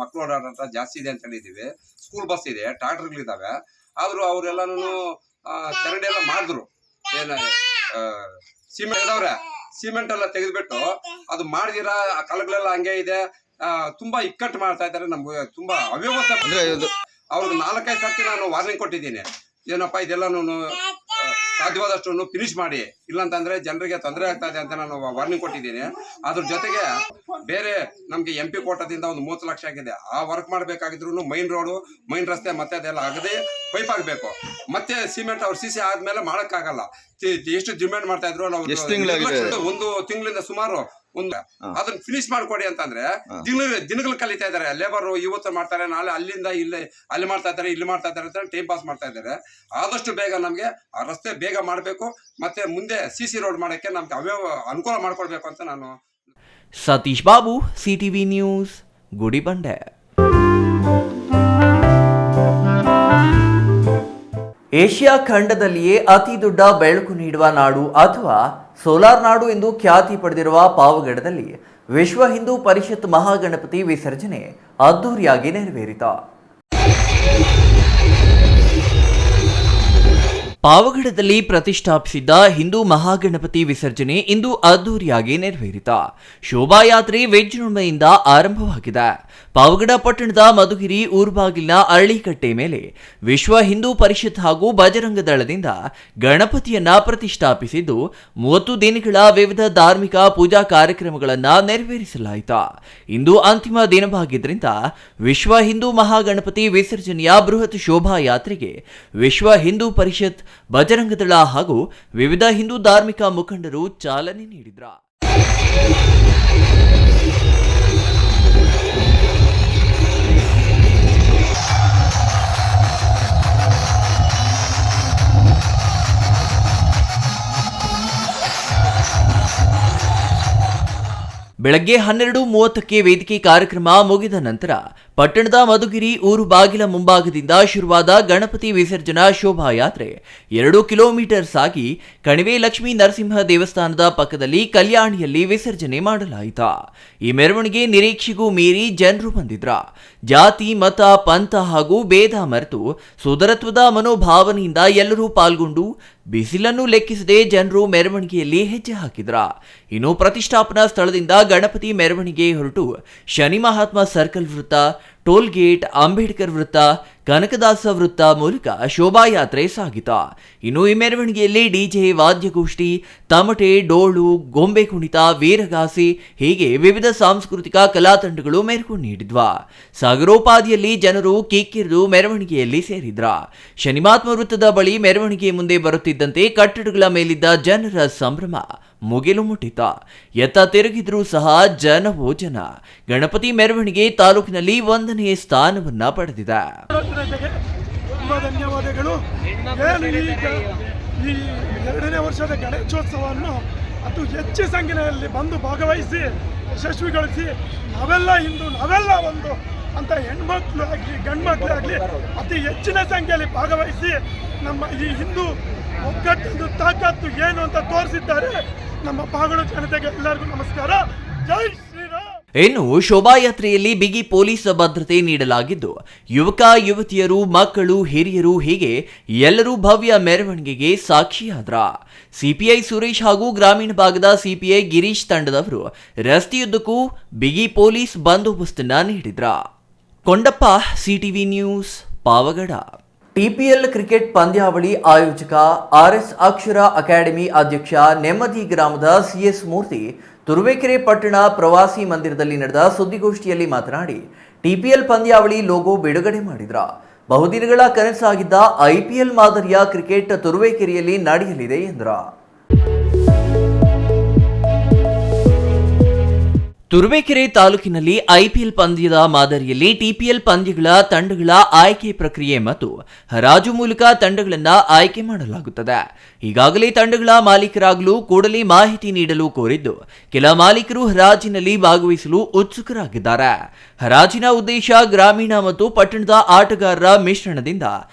ಮಕ್ಕಳು ಓಡಾಟ ಜಾಸ್ತಿ ಇದೆ ಅಂತ ಹೇಳಿದ್ದೀವಿ. ಸ್ಕೂಲ್ ಬಸ್ ಇದೆ, ಟ್ರಾಕ್ಟರ್ಗಳಿದ್ದಾವೆ. ಆದರೂ ಅವರೆಲ್ಲನೂ ಚರಂಡಿ ಎಲ್ಲ ಮಾಡಿದ್ರು. ಏನು ಸಿಮೆಂಟ್ ಇದಾವ್ರೆ, ಸಿಮೆಂಟ್ ಎಲ್ಲ ತೆಗೆದ್ಬಿಟ್ಟು ಅದು ಮಾಡಿದಿರ ಕಲಗಳೆಲ್ಲ ಹಂಗೆ ಇದೆ. ತುಂಬಾ ಇಕ್ಕಟ್ಟು ಮಾಡ್ತಾ ಇದ್ದಾರೆ. ನಮ್ಗೆ ತುಂಬಾ ಅವ್ಯವಸ್ಥೆ. ಅವ್ರಿಗೆ 4-5 ಸರ್ತಿ ನಾನು ವಾರ್ನಿಂಗ್ ಕೊಟ್ಟಿದ್ದೀನಿ. ಏನಪ್ಪ ಇದೆಲ್ಲ ಸಾಧ್ಯವಾದಷ್ಟು ಫಿನಿಶ್ ಮಾಡಿ, ಇಲ್ಲಾಂತಂದ್ರೆ ಜನರಿಗೆ ತೊಂದರೆ ಆಗ್ತಾ ಇದೆ ಅಂತ ನಾನು ವಾರ್ನಿಂಗ್ ಕೊಟ್ಟಿದ್ದೀನಿ. ಅದ್ರ ಜೊತೆಗೆ ಬೇರೆ ನಮ್ಗೆ MP ಕೋಟದಿಂದ ಒಂದು 30 ಲಕ್ಷ ಆಗಿದೆ. ಆ ವರ್ಕ್ ಮಾಡಬೇಕಾಗಿದ್ರು ಮೈನ್ ರೋಡು, ಮೈನ್ ರಸ್ತೆ ಮತ್ತೆ ಅದೆಲ್ಲ ಆಗದೆ ಪೈಪ್ ಆಗಬೇಕು. ಮತ್ತೆ ಸಿಮೆಂಟ್ ಅವ್ರು CC ಆದ್ಮೇಲೆ ಮಾಡಕ್ಕಾಗಲ್ಲ. ಎಷ್ಟು ಡಿಮ್ಯಾಂಡ್ ಮಾಡ್ತಾ ಇದ್ರು ನಾವು, 1 ತಿಂಗಳಿಂದ ಸುಮಾರು ಅದನ್ನ ಫಿನಿಶ್ ಮಾಡ್ಕೊಡಿ ಅಂತಂದ್ರೆ ದಿನಗಳು ಕಲಿತಾ ಇದಾರೆ. ಲೇಬರ್ ಇವತ್ತು ಮಾಡ್ತಾರೆ, ನಾಳೆ ಅಲ್ಲಿಂದ ಅಲ್ಲಿ ಮಾಡ್ತಾ ಇದ್ದಾರೆ, ಇಲ್ಲಿ ಮಾಡ್ತಾ ಇದ್ದಾರೆ ಅಂತ ಟೈಮ್ ಪಾಸ್ ಮಾಡ್ತಾ ಇದ್ದಾರೆ. ಆದಷ್ಟು ಬೇಗ ನಮ್ಗೆ ಆ ರಸ್ತೆ ಬೇಗ ಮಾಡಬೇಕು, ಮತ್ತೆ ಮುಂದೆ CC ರೋಡ್ ಮಾಡಕ್ಕೆ ನಮ್ಗೆ ಅನುಕೂಲ ಮಾಡ್ಕೊಡ್ಬೇಕು ಅಂತ ನಾನು. Satish Babu, CTV news, Gudibande. Asia ಖಂಡದಲ್ಲಿಯೇ ಅತಿ ದೊಡ್ಡ ಬೆಳಕು ನೀಡುವ ನಾಡು ಅಥವಾ ಸೋಲಾರ್ ನಾಡು ಎಂದು ಖ್ಯಾತಿ ಪಡೆದಿರುವ ಪಾವಗಡದಲ್ಲಿ ವಿಶ್ವ ಹಿಂದೂ ಪರಿಷತ್ ಮಹಾಗಣಪತಿ ವಿಸರ್ಜನೆ ಅದ್ದೂರಿಯಾಗಿ ನೆರವೇರಿತು. ಪಾವಗಡದಲ್ಲಿ ಪ್ರತಿಷ್ಠಾಪಿಸಿದ್ದ ಹಿಂದೂ ಮಹಾಗಣಪತಿ ವಿಸರ್ಜನೆ ಇಂದು ಅದ್ದೂರಿಯಾಗಿ ನೆರವೇರಿತು. ಶೋಭಾಯಾತ್ರೆ ವಿಜೃಂಭಣೆಯಿಂದ ಆರಂಭವಾಗಿದೆ. ಪಾವಗಡ ಪಟ್ಟಣದ ಮಧುಗಿರಿ ಊರ್ಬಾಗಿಲಿನ ಅರಳಿಕಟ್ಟೆ ಮೇಲೆ ವಿಶ್ವ ಹಿಂದೂ ಪರಿಷತ್ ಹಾಗೂ ಬಜರಂಗ ದಳದಿಂದ ಗಣಪತಿಯನ್ನ ಪ್ರತಿಷ್ಠಾಪಿಸಿದ್ದು 30 ದಿನಗಳ ವಿವಿಧ ಧಾರ್ಮಿಕ ಪೂಜಾ ಕಾರ್ಯಕ್ರಮಗಳನ್ನು ನೆರವೇರಿಸಲಾಯಿತು. ಇಂದು ಅಂತಿಮ ದಿನವಾಗಿದ್ದರಿಂದ ವಿಶ್ವ ಹಿಂದೂ ಮಹಾಗಣಪತಿ ವಿಸರ್ಜನೆಯ ಬೃಹತ್ ಶೋಭಾಯಾತ್ರೆಗೆ ವಿಶ್ವ ಹಿಂದೂ ಪರಿಷತ್, ಬಜರಂಗದಳ ಹಾಗೂ ವಿವಿಧ ಹಿಂದೂ ಧಾರ್ಮಿಕ ಮುಖಂಡರು ಚಾಲನೆ ನೀಡಿದರು. ಬೆಳಗ್ಗೆ 12:30ಕ್ಕೆ ವೇದಿಕೆ ಕಾರ್ಯಕ್ರಮ ಮುಗಿದ ನಂತರ ಪಟ್ಟಣದ ಮಧುಗಿರಿ ಊರು ಬಾಗಿಲ ಮುಂಭಾಗದಿಂದ ಶುರುವಾದ ಗಣಪತಿ ವಿಸರ್ಜನಾ ಶೋಭಾಯಾತ್ರೆ 2 ಕಿಲೋಮೀಟರ್ ಸಾಗಿ ಕಣಿವೆ ಲಕ್ಷ್ಮೀ ನರಸಿಂಹ ದೇವಸ್ಥಾನದ ಪಕ್ಕದಲ್ಲಿ ಕಲ್ಯಾಣಿಯಲ್ಲಿ ವಿಸರ್ಜನೆ ಮಾಡಲಾಯಿತು. ಈ ಮೆರವಣಿಗೆ ನಿರೀಕ್ಷೆಗೂ ಮೀರಿ ಜನರು ಬಂದಿದ್ರ. ಜಾತಿ, ಮತ, ಪಂಥ ಹಾಗೂ ಭೇದ ಮರೆತು ಸೋದರತ್ವದ ಮನೋಭಾವನೆಯಿಂದ ಎಲ್ಲರೂ ಪಾಲ್ಗೊಂಡು ಬಿಸಿಲನ್ನು ಲೆಕ್ಕಿಸದೆ ಜನರು ಮೆರವಣಿಗೆಯಲ್ಲಿ ಹೆಜ್ಜೆ ಹಾಕಿದ್ರ. ಇನ್ನು ಪ್ರತಿಷ್ಠಾಪನಾ ಸ್ಥಳದಿಂದ ಗಣಪತಿ ಮೆರವಣಿಗೆ ಹೊರಟು ಶನಿ ಮಹಾತ್ಮ ಸರ್ಕಲ್ ವೃತ್ತ, ಟೋಲ್ ಗೇಟ್, ಅಂಬೇಡ್ಕರ್ ವೃತ್ತ, ಕನಕದಾಸ ವೃತ್ತ ಮೂಲಕ ಶೋಭಾಯಾತ್ರೆ ಸಾಗಿತು. ಇನ್ನು ಈ ಮೆರವಣಿಗೆಯಲ್ಲಿ ಡಿಜೆ, ವಾದ್ಯಗೋಷ್ಠಿ, ತಮಟೆ, ಡೋಳು, ಗೊಂಬೆ ಕುಣಿತ, ವೀರಗಾಸೆ ಹೀಗೆ ವಿವಿಧ ಸಾಂಸ್ಕೃತಿಕ ಕಲಾ ತಂಡಗಳು ಮೆರುಗು ನೀಡಿದ್ವಾ. ಸಾಗರೋಪಾದಿಯಲ್ಲಿ ಜನರು ಕಿಕ್ಕಿರಿದು ಮೆರವಣಿಗೆಯಲ್ಲಿ ಸೇರಿದ್ರ. ಶನಿಮಾತ್ಮ ವೃತ್ತದ ಬಳಿ ಮೆರವಣಿಗೆ ಮುಂದೆ ಬರುತ್ತಿದ್ದಂತೆ ಕಟ್ಟಡಗಳ ಮೇಲಿದ್ದ ಜನರ ಸಂಭ್ರಮ ಮುಗಿಲು ಮುಟ್ಟಿತ. ಎತ್ತ ತಿರುಗಿದ್ರೂ ಸಹ ಜನವೋ ಜನ. ಗಣಪತಿ ಮೆರವಣಿಗೆ ತಾಲೂಕಿನಲ್ಲಿ 1ನೇ ಸ್ಥಾನವನ್ನ ಪಡೆದಿದೆ. ತುಂಬಾ ಧನ್ಯವಾದಗಳು. ಈ 2ನೇ ವರ್ಷದ ಗಣೇಶೋತ್ಸವವನ್ನು ಅತಿ ಹೆಚ್ಚು ಸಂಖ್ಯೆಯಲ್ಲಿ ಬಂದು ಭಾಗವಹಿಸಿ ಯಶಸ್ವಿಗೊಳಿಸಿ ನಾವೆಲ್ಲ ಇಂದು ನಾವೆಲ್ಲ ಒಂದು ಅಂತ ಹೆಣ್ಮಕ್ಳು ಆಗಲಿ ಗಂಡು ಮಕ್ಕಳು ಆಗಲಿ ಅತಿ ಹೆಚ್ಚಿನ ಸಂಖ್ಯೆಯಲ್ಲಿ ಭಾಗವಹಿಸಿ ನಮ್ಮ ಈ ಹಿಂದೂ ಒಗ್ಗಟ್ಟು ತಾಕತ್ತು ಏನು ಅಂತ ತೋರಿಸಿದ್ದಾರೆ. ನಮ್ಮ ಪಾವಗಡ ಜನತೆಗೆ ಎಲ್ಲರಿಗೂ ನಮಸ್ಕಾರ. ಜೈ ಶ್ರೀರಾಮ್. ಇನ್ನು ಶೋಭಾಯಾತ್ರೆಯಲ್ಲಿ ಬಿಗಿ ಪೊಲೀಸ್ ಭದ್ರತೆ ನೀಡಲಾಗಿದ್ದು ಯುವಕ ಯುವತಿಯರು, ಮಕ್ಕಳು, ಹಿರಿಯರು ಹೀಗೆ ಎಲ್ಲರೂ ಭವ್ಯ ಮೆರವಣಿಗೆಗೆ ಸಾಕ್ಷಿಯಾದ್ರ. ಸಿಪಿಐ ಸುರೇಶ್ ಹಾಗೂ ಗ್ರಾಮೀಣ ಭಾಗದ ಸಿಪಿಐ ಗಿರೀಶ್ ತಂಡದವರು ರಸ್ತೆಯುದ್ದಕ್ಕೂ ಬಿಗಿ ಪೊಲೀಸ್ ಬಂದೋಬಸ್ತನ್ನ ನೀಡಿದ್ರ. Kondappa, CTV news, Pavagada. TPL cricket ಪಂದ್ಯಾವಳಿ ಆಯೋಜಕ RS ಅಕ್ಷರ ಅಕಾಡೆಮಿ ಅಧ್ಯಕ್ಷ ನೆಮ್ಮದಿ ಗ್ರಾಮದ CS ಮೂರ್ತಿ ತುರುವೇಕೆರೆ ಪಟ್ಟಣ ಪ್ರವಾಸಿ ಮಂದಿರದಲ್ಲಿ ನಡೆದ ಸುದ್ದಿಗೋಷ್ಠಿಯಲ್ಲಿ ಮಾತನಾಡಿ TPL ಪಂದ್ಯಾವಳಿ ಲೋಗೋ ಬಿಡುಗಡೆ ಮಾಡಿದ್ರ. ಬಹುದಿನಗಳ ಕನಸಾಗಿದ್ದ IPL ಮಾದರಿಯ ಕ್ರಿಕೆಟ್ ತುರುವೇಕೆರೆಯಲ್ಲಿ ನಡೆಯಲಿದೆ ಎಂದ್ರ. ತುರುವೇಕೆರೆ ತಾಲೂಕಿನಲ್ಲಿ IPL ಪಂದ್ಯದ ಮಾದರಿಯಲ್ಲಿ TPL ಪಂದ್ಯಗಳ ತಂಡಗಳ ಆಯ್ಕೆ ಪ್ರಕ್ರಿಯೆ ಮತ್ತು ಹರಾಜು ಮೂಲಕ ತಂಡಗಳನ್ನು ಆಯ್ಕೆ ಮಾಡಲಾಗುತ್ತದೆ. ಈಗಾಗಲೇ ತಂಡಗಳ ಮಾಲೀಕರಾಗಲು ಕೂಡಲೇ ಮಾಹಿತಿ ನೀಡಲು ಕೋರಿದ್ದು ಕೆಲ ಮಾಲೀಕರು ಹರಾಜಿನಲ್ಲಿ ಭಾಗವಹಿಸಲು ಉತ್ಸುಕರಾಗಿದ್ದಾರೆ. ಹರಾಜಿನ ಉದ್ದೇಶ ಗ್ರಾಮೀಣ ಮತ್ತು ಪಟ್ಟಣದ ಆಟಗಾರರ ಮಿಶ್ರಣದಿಂದ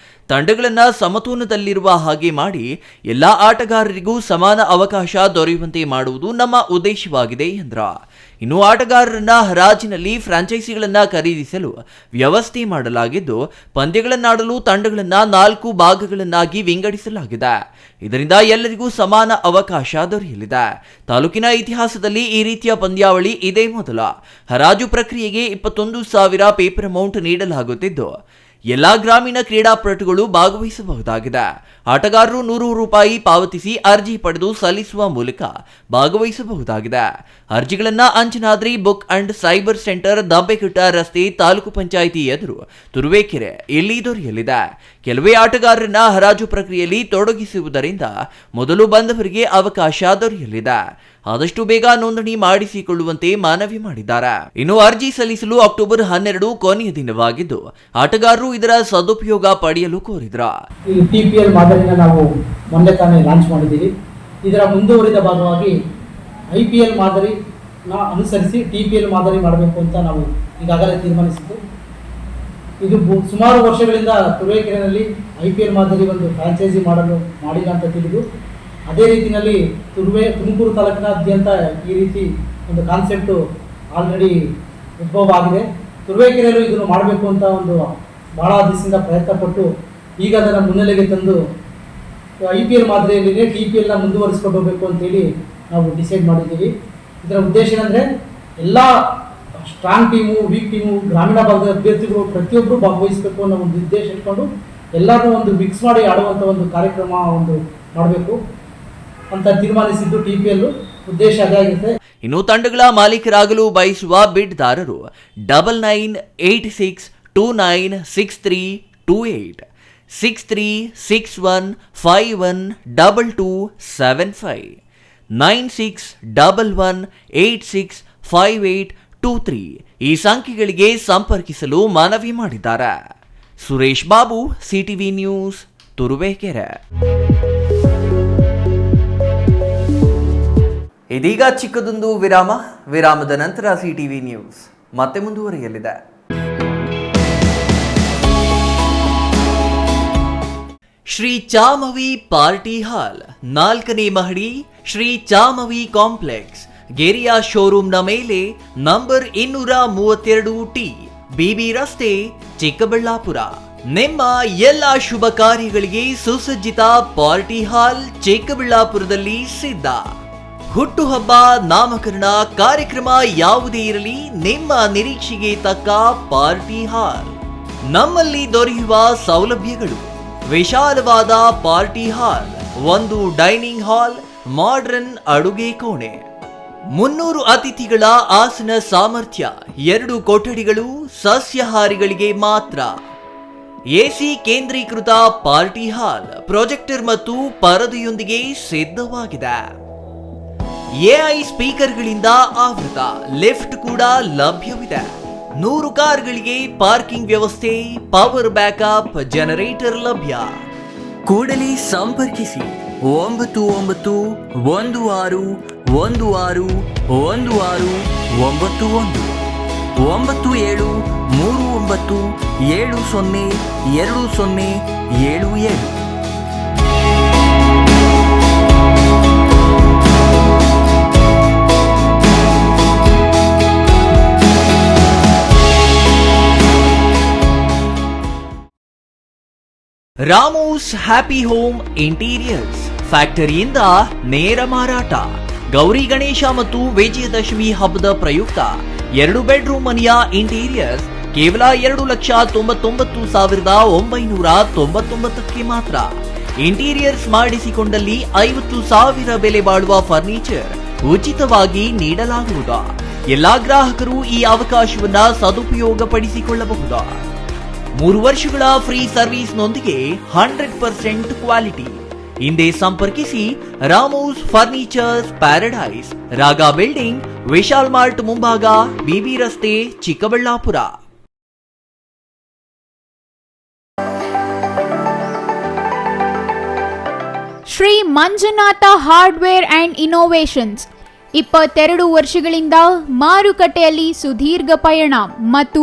ತಂಡಗಳನ್ನು ಸಮತೋಲನದಲ್ಲಿರುವ ಹಾಗೆ ಮಾಡಿ ಎಲ್ಲಾ ಆಟಗಾರರಿಗೂ ಸಮಾನ ಅವಕಾಶ ದೊರೆಯುವಂತೆ ಮಾಡುವುದು ನಮ್ಮ ಉದ್ದೇಶವಾಗಿದೆ ಎಂದ್ರ. ಇನ್ನು ಆಟಗಾರರನ್ನ ಹರಾಜಿನಲ್ಲಿ ಫ್ರಾಂಚೈಸಿಗಳನ್ನು ಖರೀದಿಸಲು ವ್ಯವಸ್ಥೆ ಮಾಡಲಾಗಿದ್ದು ಪಂದ್ಯಗಳನ್ನಾಡಲು ತಂಡಗಳನ್ನು 4 ಭಾಗಗಳನ್ನಾಗಿ ವಿಂಗಡಿಸಲಾಗಿದೆ. ಇದರಿಂದ ಎಲ್ಲರಿಗೂ ಸಮಾನ ಅವಕಾಶ ದೊರೆಯಲಿದೆ. ತಾಲೂಕಿನ ಇತಿಹಾಸದಲ್ಲಿ ಈ ರೀತಿಯ ಪಂದ್ಯಾವಳಿ ಇದೇ ಮೊದಲ. ಹರಾಜು ಪ್ರಕ್ರಿಯೆಗೆ 21,000 ಪೇಪರ್ ಅಮೌಂಟ್ ನೀಡಲಾಗುತ್ತಿದ್ದು ಎಲ್ಲಾ ಗ್ರಾಮೀಣ ಕ್ರೀಡಾಪಟುಗಳು ಭಾಗವಹಿಸಬಹುದಾಗಿದೆ. ಆಟಗಾರರು ₹100 ಪಾವತಿಸಿ ಅರ್ಜಿ ಪಡೆದು ಸಲ್ಲಿಸುವ ಮೂಲಕ ಭಾಗವಹಿಸಬಹುದಾಗಿದೆ. ಅರ್ಜಿಗಳನ್ನು Anjanadri book and cyber centre, Dambeghatta ರಸ್ತೆ, ತಾಲೂಕು ಪಂಚಾಯಿತಿ ಎದುರು, ತುರುವೇಕೆರೆ ಇಲ್ಲಿ ದೊರೆಯಲಿದೆ. ಕೆಲವೇ ಆಟಗಾರರನ್ನ ಹರಾಜು ಪ್ರಕ್ರಿಯೆಯಲ್ಲಿ ತೊಡಗಿಸುವುದರಿಂದ ಮೊದಲು ಬಂದವರಿಗೆ ಅವಕಾಶ ದೊರೆಯಲಿದೆ. ಆದಷ್ಟು ಬೇಗ ನೋಂದಣಿ ಮಾಡಿಸಿಕೊಳ್ಳುವಂತೆ ಮನವಿ ಮಾಡಿದ್ದಾರೆ. ಇನ್ನು ಅರ್ಜಿ ಸಲ್ಲಿಸಲು ಅಕ್ಟೋಬರ್ 12 ಕೊನೆಯ ದಿನವಾಗಿದ್ದು ಆಟಗಾರರು ಇದರ ಸದುಪಯೋಗ ಪಡೆಯಲು ಕೋರಿದ್ರು. ಈ TPL ಮಾದರಿನ ನಾವು ಮೊನ್ನೆ ತಾನೇ ಲಾಂಚ್ ಮಾಡಿದ್ದೀವಿ. ಇದರ ಮುಂದುವರಿದ ಭಾಗವಾಗಿ IPL ಮಾದರಿನ ಅನುಸರಿಸಿ TPL ಮಾದರಿ ಮಾಡಬೇಕು ಅಂತ ನಾವು ಈಗಾಗಲೇ ತೀರ್ಮಾನಿಸಿದ್ದು. ಇದು ಸುಮಾರು ವರ್ಷಗಳಿಂದ ತುರುವೇಕೆರೆಯಲ್ಲಿ IPL ಮಾದರಿ ಒಂದು ಫ್ರಾಂಚೈಸಿ ಮಾಡಿಲ್ಲ ಅಂತ ತಿಳಿದು, ಅದೇ ರೀತಿಯಲ್ಲಿ ತುಮಕೂರು ತಾಲೂಕಿನಾದ್ಯಂತ ಈ ರೀತಿ ಒಂದು ಕಾನ್ಸೆಪ್ಟು ಆಲ್ರೆಡಿ ಉದ್ಭವ ಆಗಿದೆ. ತುರುವೇಕೆರೆಯಲ್ಲೂ ಇದನ್ನು ಮಾಡಬೇಕು ಅಂತ ಒಂದು ಭಾಳ ದಿವಸದಿಂದ ಪ್ರಯತ್ನಪಟ್ಟು ಈಗ ಅದನ್ನು ಮುನ್ನೆಲೆಗೆ ತಂದು IPL ಮಾದರಿಯಲ್ಲಿನೇ TPLನ ಮುಂದುವರಿಸ್ಕೊಂಡು ಹೋಗಬೇಕು ಅಂತೇಳಿ ನಾವು ಡಿಸೈಡ್ ಮಾಡಿದ್ದೀವಿ. ಇದರ ಉದ್ದೇಶ ಏನಂದರೆ ಎಲ್ಲ ಸ್ಟ್ರಾಂಗ್ ಟೀಮು, ವೀಕ್ ಟೀಮು, ಗ್ರಾಮೀಣ ಭಾಗದ ಅಭ್ಯರ್ಥಿಗಳು ಪ್ರತಿಯೊಬ್ಬರು ಭಾಗವಹಿಸಬೇಕು ಅನ್ನೋ ಒಂದು ಉದ್ದೇಶ ಇಟ್ಕೊಂಡು ಎಲ್ಲರೂ ಒಂದು ಮಿಕ್ಸ್ ಮಾಡಿ ಆಡುವಂಥ ಒಂದು ಕಾರ್ಯಕ್ರಮ ಒಂದು ಮಾಡಬೇಕು ಅಂತ ತೀರ್ಮಾನಿಸಿದ್ದು TPL ಉದ್ದೇಶ ಅದಾಗಿರುತ್ತೆ. ಇನ್ನು ತಂಡಗಳ ಮಾಲೀಕರಾಗಲು ಬಯಸುವ ಬಿಡ್ದಾರರು 9986296328 6361512275 9611865823 ಈ ಸಂಖ್ಯೆಗಳಿಗೆ ಸಂಪರ್ಕಿಸಲು ಮನವಿ ಮಾಡಿದ್ದಾರೆ. Suresh Babu, CTV news, Turuvekere. ಇದೀಗ ಚಿಕ್ಕದೊಂದು ವಿರಾಮದ ನಂತರ CTV ನ್ಯೂಸ್ ಮತ್ತೆ ಮುಂದುವರಿಯಲಿದೆ. ಶ್ರೀ ಚಾಮವಿ ಪಾರ್ಟಿ ಹಾಲ್, 4ನೇ ಮಹಡಿ, ಶ್ರೀ ಚಾಮವಿ ಕಾಂಪ್ಲೆಕ್ಸ್, ಗೆರಿಯಾ ಶೋರೂಮ್ನ ಮೇಲೆ, ನಂಬರ್ 232T, BB ರಸ್ತೆ, ಚಿಕ್ಕಬಳ್ಳಾಪುರ. ನಿಮ್ಮ ಎಲ್ಲ ಶುಭ ಕಾರ್ಯಗಳಿಗೆ ಸುಸಜ್ಜಿತ ಪಾರ್ಟಿ ಹಾಲ್ ಚಿಕ್ಕಬಳ್ಳಾಪುರದಲ್ಲಿ ಸಿದ್ಧ. ಹುಟ್ಟುಹಬ್ಬ, ನಾಮಕರಣ, ಕಾರ್ಯಕ್ರಮ ಯಾವುದೇ ಇರಲಿ, ನಿಮ್ಮ ನಿರೀಕ್ಷೆಗೆ ತಕ್ಕ ಪಾರ್ಟಿ ಹಾಲ್. ನಮ್ಮಲ್ಲಿ ದೊರೆಯುವ ಸೌಲಭ್ಯಗಳು: ವಿಶಾಲವಾದ ಪಾರ್ಟಿ ಹಾಲ್, ಒಂದು ಡೈನಿಂಗ್ ಹಾಲ್, ಮಾಡರ್ನ್ ಅಡುಗೆ ಕೋಣೆ, 300 ಅತಿಥಿಗಳ ಆಸನ ಸಾಮರ್ಥ್ಯ, 2 ಕೊಠಡಿಗಳು ಸಸ್ಯಾಹಾರಿಗಳಿಗೆ ಮಾತ್ರ, AC ಕೇಂದ್ರೀಕೃತ ಪಾರ್ಟಿ ಹಾಲ್, ಪ್ರೊಜೆಕ್ಟರ್ ಮತ್ತು ಪರದೆಯೊಂದಿಗೆ ಸಿದ್ಧವಾಗಿದೆ. AI ಸ್ಪೀಕರ್ಗಳಿಂದ ಆವೃತ, ಲಿಫ್ಟ್ ಕೂಡ ಲಭ್ಯವಿದೆ. 100 ಕಾರ್ಗಳಿಗೆ ಪಾರ್ಕಿಂಗ್ ವ್ಯವಸ್ಥೆ, ಪವರ್ ಬ್ಯಾಕಪ್ ಜನರೇಟರ್ ಲಭ್ಯ. ಕೂಡಲೇ ಸಂಪರ್ಕಿಸಿ 9916161691 9739702077. ರಾಮೋಸ್ ಹ್ಯಾಪಿ ಹೋಮ್ ಇಂಟೀರಿಯರ್ಸ್ ಫ್ಯಾಕ್ಟರಿಯಿಂದ ನೇರ ಮಾರಾಟ. ಗೌರಿ ಗಣೇಶ ಮತ್ತು ವಿಜಯದಶಮಿ ಹಬ್ಬದ ಪ್ರಯುಕ್ತ 2 ಬೆಡ್ರೂಮ್ ಮನೆಯ ಇಂಟೀರಿಯರ್ಸ್ ಕೇವಲ 2,99,999ಕ್ಕೆ ಮಾತ್ರ. ಇಂಟೀರಿಯರ್ಸ್ ಮಾಡಿಸಿಕೊಂಡಲ್ಲಿ 50,000 ಬೆಲೆ ಬಾಳುವ ಫರ್ನಿಚರ್ ಉಚಿತವಾಗಿ ನೀಡಲಾಗುವುದು. ಎಲ್ಲಾ ಗ್ರಾಹಕರು ಈ ಅವಕಾಶವನ್ನ ಸದುಪಯೋಗಪಡಿಸಿಕೊಳ್ಳಬಹುದು. 3 ವರ್ಷಗಳ ಫ್ರೀ ಸರ್ವಿಸ್ನೊಂದಿಗೆ 100% ಕ್ವಾಲಿಟಿ. ಹಿಂದೆ ಸಂಪರ್ಕಿಸಿ Ramu's furnitures paradise, Raga building, Vishal mart ಮುಂಭಾಗ, BB ರಸ್ತೆ, Chikkaballapur. Shri Manjunatha hardware and innovations 22 ವರ್ಷಗಳಿಂದ ಮಾರುಕಟ್ಟೆಯಲ್ಲಿ ಸುದೀರ್ಘ ಪಯಣ ಮತ್ತು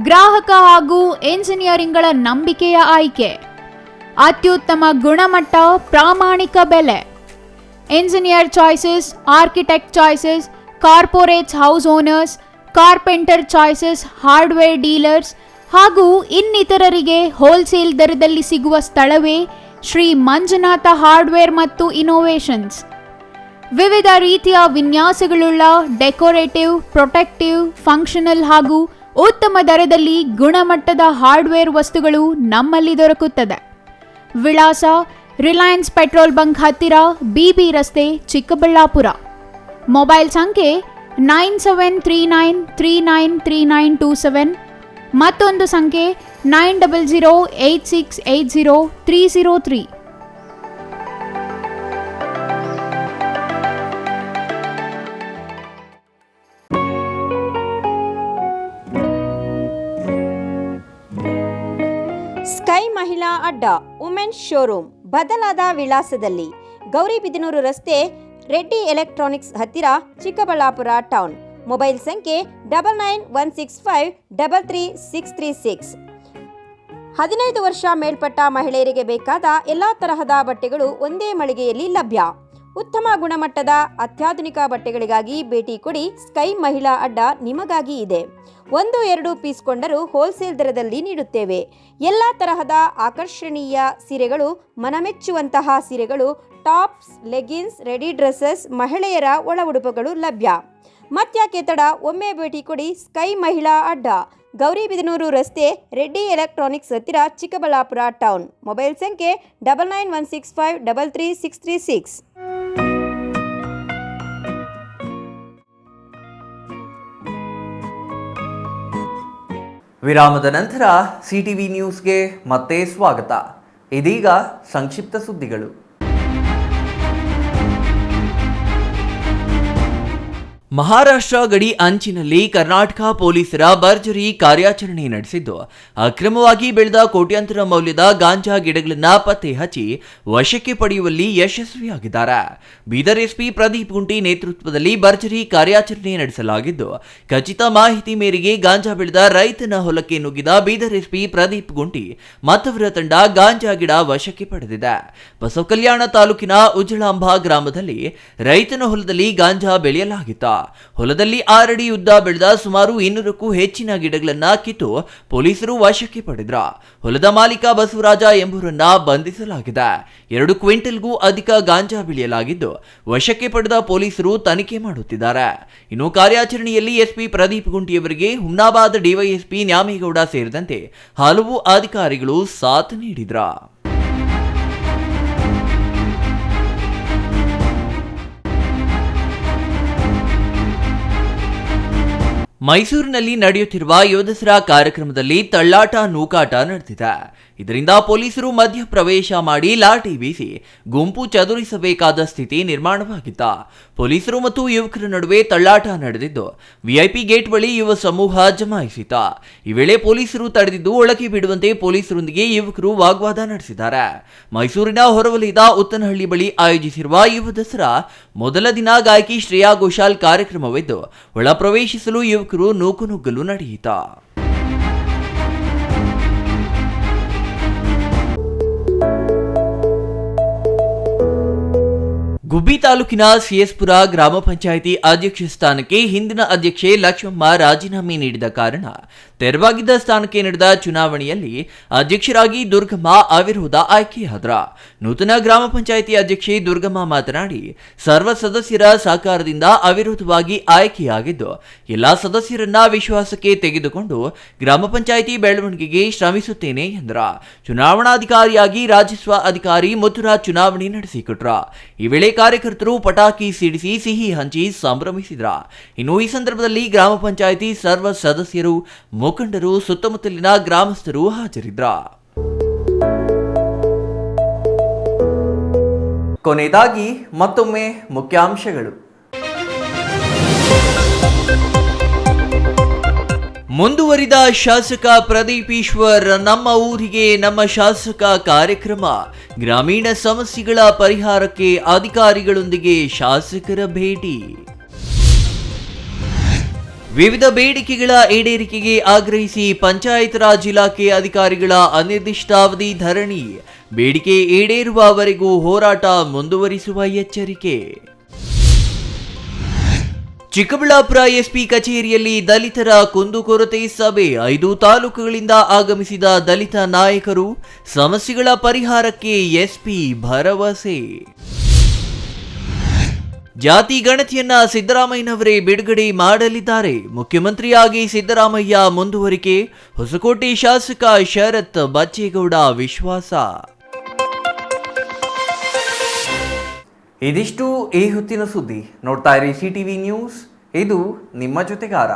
ಗ್ರಾಹಕ ಹಾಗೂ ಎಂಜಿನಿಯರಿಂಗ್ಗಳ ನಂಬಿಕೆಯ ಆಯ್ಕೆ. ಅತ್ಯುತ್ತಮ ಗುಣಮಟ್ಟ, ಪ್ರಾಮಾಣಿಕ ಬೆಲೆ. Engineer choices, architect choices, corporates, house owners, carpenter choices, hardware dealers ಹಾಗೂ ಇನ್ನಿತರರಿಗೆ ಹೋಲ್ಸೇಲ್ ದರದಲ್ಲಿ ಸಿಗುವ ಸ್ಥಳವೇ ಶ್ರೀ ಮಂಜುನಾಥ ಹಾರ್ಡ್ವೇರ್ ಮತ್ತು ಇನ್ನೋವೇಷನ್ಸ್. ವಿವಿಧ ರೀತಿಯ ವಿನ್ಯಾಸಗಳುಳ್ಳ ಡೆಕೋರೇಟಿವ್, ಪ್ರೊಟೆಕ್ಟಿವ್, ಫಂಕ್ಷನಲ್ ಹಾಗೂ ಉತ್ತಮ ದರದಲ್ಲಿ ಗುಣಮಟ್ಟದ ಹಾರ್ಡ್ವೇರ್ ವಸ್ತುಗಳು ನಮ್ಮಲ್ಲಿ ದೊರಕುತ್ತದೆ. ವಿಳಾಸ ರಿಲಯನ್ಸ್ ಪೆಟ್ರೋಲ್ ಬಂಕ್ ಹತ್ತಿರ, BB ರಸ್ತೆ, ಚಿಕ್ಕಬಳ್ಳಾಪುರ. ಮೊಬೈಲ್ ಸಂಖ್ಯೆ 9739393927, ಮತ್ತೊಂದು ಸಂಖ್ಯೆ 9008680303. ಸ್ಕೈ ಮಹಿಳಾ ಅಡ್ಡ ವುಮೆನ್ಸ್ ಶೋರೂಮ್ ಬದಲಾದ ವಿಳಾಸದಲ್ಲಿ, ಗೌರಿಬಿದನೂರು ರಸ್ತೆ, ರೆಡ್ಡಿ ಎಲೆಕ್ಟ್ರಾನಿಕ್ಸ್ ಹತ್ತಿರ, ಚಿಕ್ಕಬಳ್ಳಾಪುರ ಟೌನ್. ಮೊಬೈಲ್ ಸಂಖ್ಯೆ 9916533636. 15 ವರ್ಷ ಮೇಲ್ಪಟ್ಟ ಮಹಿಳೆಯರಿಗೆ ಬೇಕಾದ ಎಲ್ಲ ತರಹದ ಬಟ್ಟೆಗಳು ಒಂದೇ ಮಳಿಗೆಯಲ್ಲಿ ಲಭ್ಯ. ಉತ್ತಮ ಗುಣಮಟ್ಟದ ಅತ್ಯಾಧುನಿಕ ಬಟ್ಟೆಗಳಿಗಾಗಿ ಭೇಟಿ ಕೊಡಿ. ಸ್ಕೈ ಮಹಿಳಾ ಅಡ್ಡ ನಿಮಗಾಗಿ ಇದೆ. 1-2 ಪೀಸ್ ಕೊಂಡರೂ ಹೋಲ್ಸೇಲ್ ದರದಲ್ಲಿ ನೀಡುತ್ತೇವೆ. ಎಲ್ಲ ತರಹದ ಆಕರ್ಷಣೀಯ ಸೀರೆಗಳು, ಮನಮೆಚ್ಚುವಂತಹ ಸೀರೆಗಳು, ಟಾಪ್ಸ್, ಲೆಗಿನ್ಸ್, ರೆಡಿ ಡ್ರೆಸ್ಸಸ್, ಮಹಿಳೆಯರ ಒಳ ಉಡುಪುಗಳು ಲಭ್ಯ. ಮತ್ಯಾಕೆ ತಡ, ಒಮ್ಮೆ ಭೇಟಿ ಕೊಡಿ. ಸ್ಕೈ ಮಹಿಳಾ ಅಡ್ಡ, ಗೌರಿಬಿದನೂರು ರಸ್ತೆ, ರೆಡ್ಡಿ ಎಲೆಕ್ಟ್ರಾನಿಕ್ಸ್ ಹತ್ತಿರ, ಚಿಕ್ಕಬಳ್ಳಾಪುರ ಟೌನ್. ಮೊಬೈಲ್ ಸಂಖ್ಯೆ 9916533636. ವಿರಾಮದ ನಂತರ CTV ನ್ಯೂಸ್ಗೆ ಮತ್ತೆ ಸ್ವಾಗತ. ಇದೀಗ ಸಂಕ್ಷಿಪ್ತ ಸುದ್ದಿಗಳು. ಮಹಾರಾಷ್ಟ್ರ ಗಡಿ ಅಂಚಿನಲ್ಲಿ ಕರ್ನಾಟಕ ಪೊಲೀಸರ ಭರ್ಜರಿ ಕಾರ್ಯಾಚರಣೆ ನಡೆಸಿದ್ದು, ಅಕ್ರಮವಾಗಿ ಬೆಳೆದ ಕೋಟ್ಯಾಂತರ ಮೌಲ್ಯದ ಗಾಂಜಾ ಗಿಡಗಳನ್ನು ಪತ್ತೆ ಹಚ್ಚಿ ವಶಕ್ಕೆ ಪಡೆಯುವಲ್ಲಿ ಯಶಸ್ವಿಯಾಗಿದ್ದಾರೆ. ಬೀದರ್ SP ಪ್ರದೀಪ್ ಗುಂಟಿ ನೇತೃತ್ವದಲ್ಲಿ ಭರ್ಜರಿ ಕಾರ್ಯಾಚರಣೆ ನಡೆಸಲಾಗಿದ್ದು, ಖಚಿತ ಮಾಹಿತಿ ಮೇರೆಗೆ ಗಾಂಜಾ ಬೆಳೆದ ರೈತನ ಹೊಲಕ್ಕೆ ನುಗ್ಗಿದ ಬೀದರ್ SP ಪ್ರದೀಪ್ ಗುಂಟಿ ಮತ್ತವರ ತಂಡ ಗಾಂಜಾ ಗಿಡ ವಶಕ್ಕೆ ಪಡೆದಿದೆ. ಬಸವಕಲ್ಯಾಣ ತಾಲೂಕಿನ ಉಜ್ಜಳಾಂಬ ಗ್ರಾಮದಲ್ಲಿ ರೈತನ ಹೊಲದಲ್ಲಿ ಗಾಂಜಾ ಬೆಳೆಯಲಾಗಿತ್ತು. ಹೊಲದಲ್ಲಿ 6 ಅಡಿ ಉದ್ದ ಬೆಳೆದ ಸುಮಾರು 200ಕ್ಕೂ ಹೆಚ್ಚಿನ ಗಿಡಗಳನ್ನ ಕಿತ್ತು ಪೊಲೀಸರು ವಶಕ್ಕೆ ಪಡೆದ್ರು. ಹೊಲದ ಮಾಲೀಕ ಬಸವರಾಜ ಎಂಬುವರನ್ನ ಬಂಧಿಸಲಾಗಿದೆ. 2 ಕ್ವಿಂಟಲ್ಗೂ ಅಧಿಕ ಗಾಂಜಾ ಬೆಳೆಯಲಾಗಿದ್ದು, ವಶಕ್ಕೆ ಪಡೆದ ಪೊಲೀಸರು ತನಿಖೆ ಮಾಡುತ್ತಿದ್ದಾರೆ. ಇನ್ನು ಕಾರ್ಯಾಚರಣೆಯಲ್ಲಿ SP ಪ್ರದೀಪ್ ಗುಂಟಿಯವರಿಗೆ ಹುಮ್ನಾಬಾದ್ DYSP ನ್ಯಾಮೇಗೌಡ ಸೇರಿದಂತೆ ಹಲವು ಅಧಿಕಾರಿಗಳು ಸಾಥ್ ನೀಡಿದ್ರು. ಮೈಸೂರಿನಲ್ಲಿ ನಡೆಯುತ್ತಿರುವ ಯುವ ದಸರಾ ಕಾರ್ಯಕ್ರಮದಲ್ಲಿ ತಳ್ಳಾಟ ನೂಕಾಟ ನಡೆದಿದೆ. ಇದರಿಂದ ಪೊಲೀಸರು ಮಧ್ಯ ಪ್ರವೇಶ ಮಾಡಿ ಲಾಠಿ ಬೀಸಿ ಗುಂಪು ಚದುರಿಸಬೇಕಾದ ಸ್ಥಿತಿ ನಿರ್ಮಾಣವಾಗಿತ್ತು. ಪೊಲೀಸರು ಮತ್ತು ಯುವಕರ ನಡುವೆ ತಳ್ಳಾಟ ನಡೆದಿದ್ದು, VIP ಗೇಟ್ ಬಳಿ ಯುವ ಸಮೂಹ ಜಮಾಯಿಸಿತು. ಈ ವೇಳೆ ಪೊಲೀಸರು ತಡೆದಿದ್ದು, ಒಳಗೆ ಬಿಡುವಂತೆ ಪೊಲೀಸರೊಂದಿಗೆ ಯುವಕರು ವಾಗ್ವಾದ ನಡೆಸಿದ್ದಾರೆ. ಮೈಸೂರಿನ ಹೊರವಲಯದ ಉತ್ತನಹಳ್ಳಿ ಬಳಿ ಆಯೋಜಿಸಿರುವ ಯುವ ದಸರಾ ಮೊದಲ ದಿನ ಗಾಯಕಿ ಶ್ರೇಯಾ ಘೋಷಾಲ್ ಕಾರ್ಯಕ್ರಮವಿದ್ದು, ಒಳ ಪ್ರವೇಶಿಸಲು ಯುವಕರು ನೂಕುನುಗ್ಗಲು ನಡೆಯಿತು. ಗುಬ್ಬಿ ತಾಲೂಕಿನ CS ಪುರ ಗ್ರಾಮ ಪಂಚಾಯಿತಿ ಅಧ್ಯಕ್ಷ ಸ್ಥಾನಕ್ಕೆ ಹಿಂದಿನ ಅಧ್ಯಕ್ಷೆ ಲಕ್ಷ್ಮಮ್ಮ ರಾಜೀನಾಮೆ ನೀಡಿದ ಕಾರಣ ತೆರವಾಗಿದ್ದ ಸ್ಥಾನಕ್ಕೆ ನಡೆದ ಚುನಾವಣೆಯಲ್ಲಿ ಅಧ್ಯಕ್ಷರಾಗಿ ದುರ್ಗಮ್ಮ ಅವಿರೋಧ ಆಯ್ಕೆಯಾದರು. ನೂತನ ಗ್ರಾಮ ಪಂಚಾಯಿತಿ ಅಧ್ಯಕ್ಷೆ ದುರ್ಗಮ್ಮ ಮಾತನಾಡಿ, ಸರ್ವ ಸದಸ್ಯರ ಸಹಕಾರದಿಂದ ಅವಿರೋಧವಾಗಿ ಆಯ್ಕೆಯಾಗಿದ್ದು, ಎಲ್ಲಾ ಸದಸ್ಯರನ್ನ ವಿಶ್ವಾಸಕ್ಕೆ ತೆಗೆದುಕೊಂಡು ಗ್ರಾಮ ಪಂಚಾಯಿತಿ ಬೆಳವಣಿಗೆಗೆ ಶ್ರಮಿಸುತ್ತೇನೆ ಎಂದರು. ಚುನಾವಣಾಧಿಕಾರಿಯಾಗಿ ರಾಜಸ್ವ ಅಧಿಕಾರಿ ಮುತ್ತುರಾಜ್ ಚುನಾವಣೆ ನಡೆಸಿಕೊಟ್ರು. ಈ ವೇಳೆ ಕಾರ್ಯಕರ್ತರು ಪಟಾಕಿ ಸಿಡಿಸಿ ಸಿಹಿ ಹಂಚಿ ಸಂಭ್ರಮಿಸಿದ್ರ. ಇನ್ನು ಈ ಸಂದರ್ಭದಲ್ಲಿ ಗ್ರಾಮ ಪಂಚಾಯಿತಿ ಸರ್ವ ಸದಸ್ಯರು, ಮುಖಂಡರು, ಸುತ್ತಮುತ್ತಲಿನ ಗ್ರಾಮಸ್ಥರು ಹಾಜರಿದ್ರ. ಕೊನೆಯದಾಗಿ ಮತ್ತೊಮ್ಮೆ ಮುಖ್ಯಾಂಶಗಳು. ಮುಂದುವರಿದ ಶಾಸಕ ಪ್ರದೀಪ್ ಈಶ್ವರ್ ನಮ್ಮ ಊರಿಗೆ ನಮ್ಮ ಶಾಸಕ ಕಾರ್ಯಕ್ರಮ. ಗ್ರಾಮೀಣ ಸಮಸ್ಯೆಗಳ ಪರಿಹಾರಕ್ಕೆ ಅಧಿಕಾರಿಗಳೊಂದಿಗೆ ಶಾಸಕರ ಭೇಟಿ. ವಿವಿಧ ಬೇಡಿಕೆಗಳ ಈಡೇರಿಕೆಗೆ ಆಗ್ರಹಿಸಿ ಪಂಚಾಯತ್ ರಾಜ್ ಇಲಾಖೆ ಅಧಿಕಾರಿಗಳ ಅನಿರ್ದಿಷ್ಟಾವಧಿ ಧರಣಿ. ಬೇಡಿಕೆ ಈಡೇರುವವರೆಗೂ ಹೋರಾಟ ಮುಂದುವರಿಸುವ ಎಚ್ಚರಿಕೆ. ಚಿಕ್ಕಬಳ್ಳಾಪುರ SP ಕಚೇರಿಯಲ್ಲಿ ದಲಿತರ ಕುಂದುಕೊರತೆ ಸಭೆ. 5 ತಾಲೂಕುಗಳಿಂದ ಆಗಮಿಸಿದ ದಲಿತ ನಾಯಕರು, ಸಮಸ್ಯೆಗಳ ಪರಿಹಾರಕ್ಕೆ SP ಭರವಸೆ. ಜಾತಿ ಗಣತಿಯನ್ನ ಸಿದ್ದರಾಮಯ್ಯನವರೇ ಬಿಡುಗಡೆ ಮಾಡಲಿದ್ದಾರೆ. ಮುಖ್ಯಮಂತ್ರಿಯಾಗಿ ಸಿದ್ದರಾಮಯ್ಯ ಮುಂದುವರಿಕೆ, ಹೊಸಕೋಟೆ ಶಾಸಕ ಶರತ್ ಬಚ್ಚೇಗೌಡ ವಿಶ್ವಾಸ. ಇದಿಷ್ಟು ಈ ಹೊತ್ತಿನ ಸುದ್ದಿ. ನೋಡ್ತಾ ಇರಿ CTV ನ್ಯೂಸ್, ಇದು ನಿಮ್ಮ ಜೊತೆಗಾರ.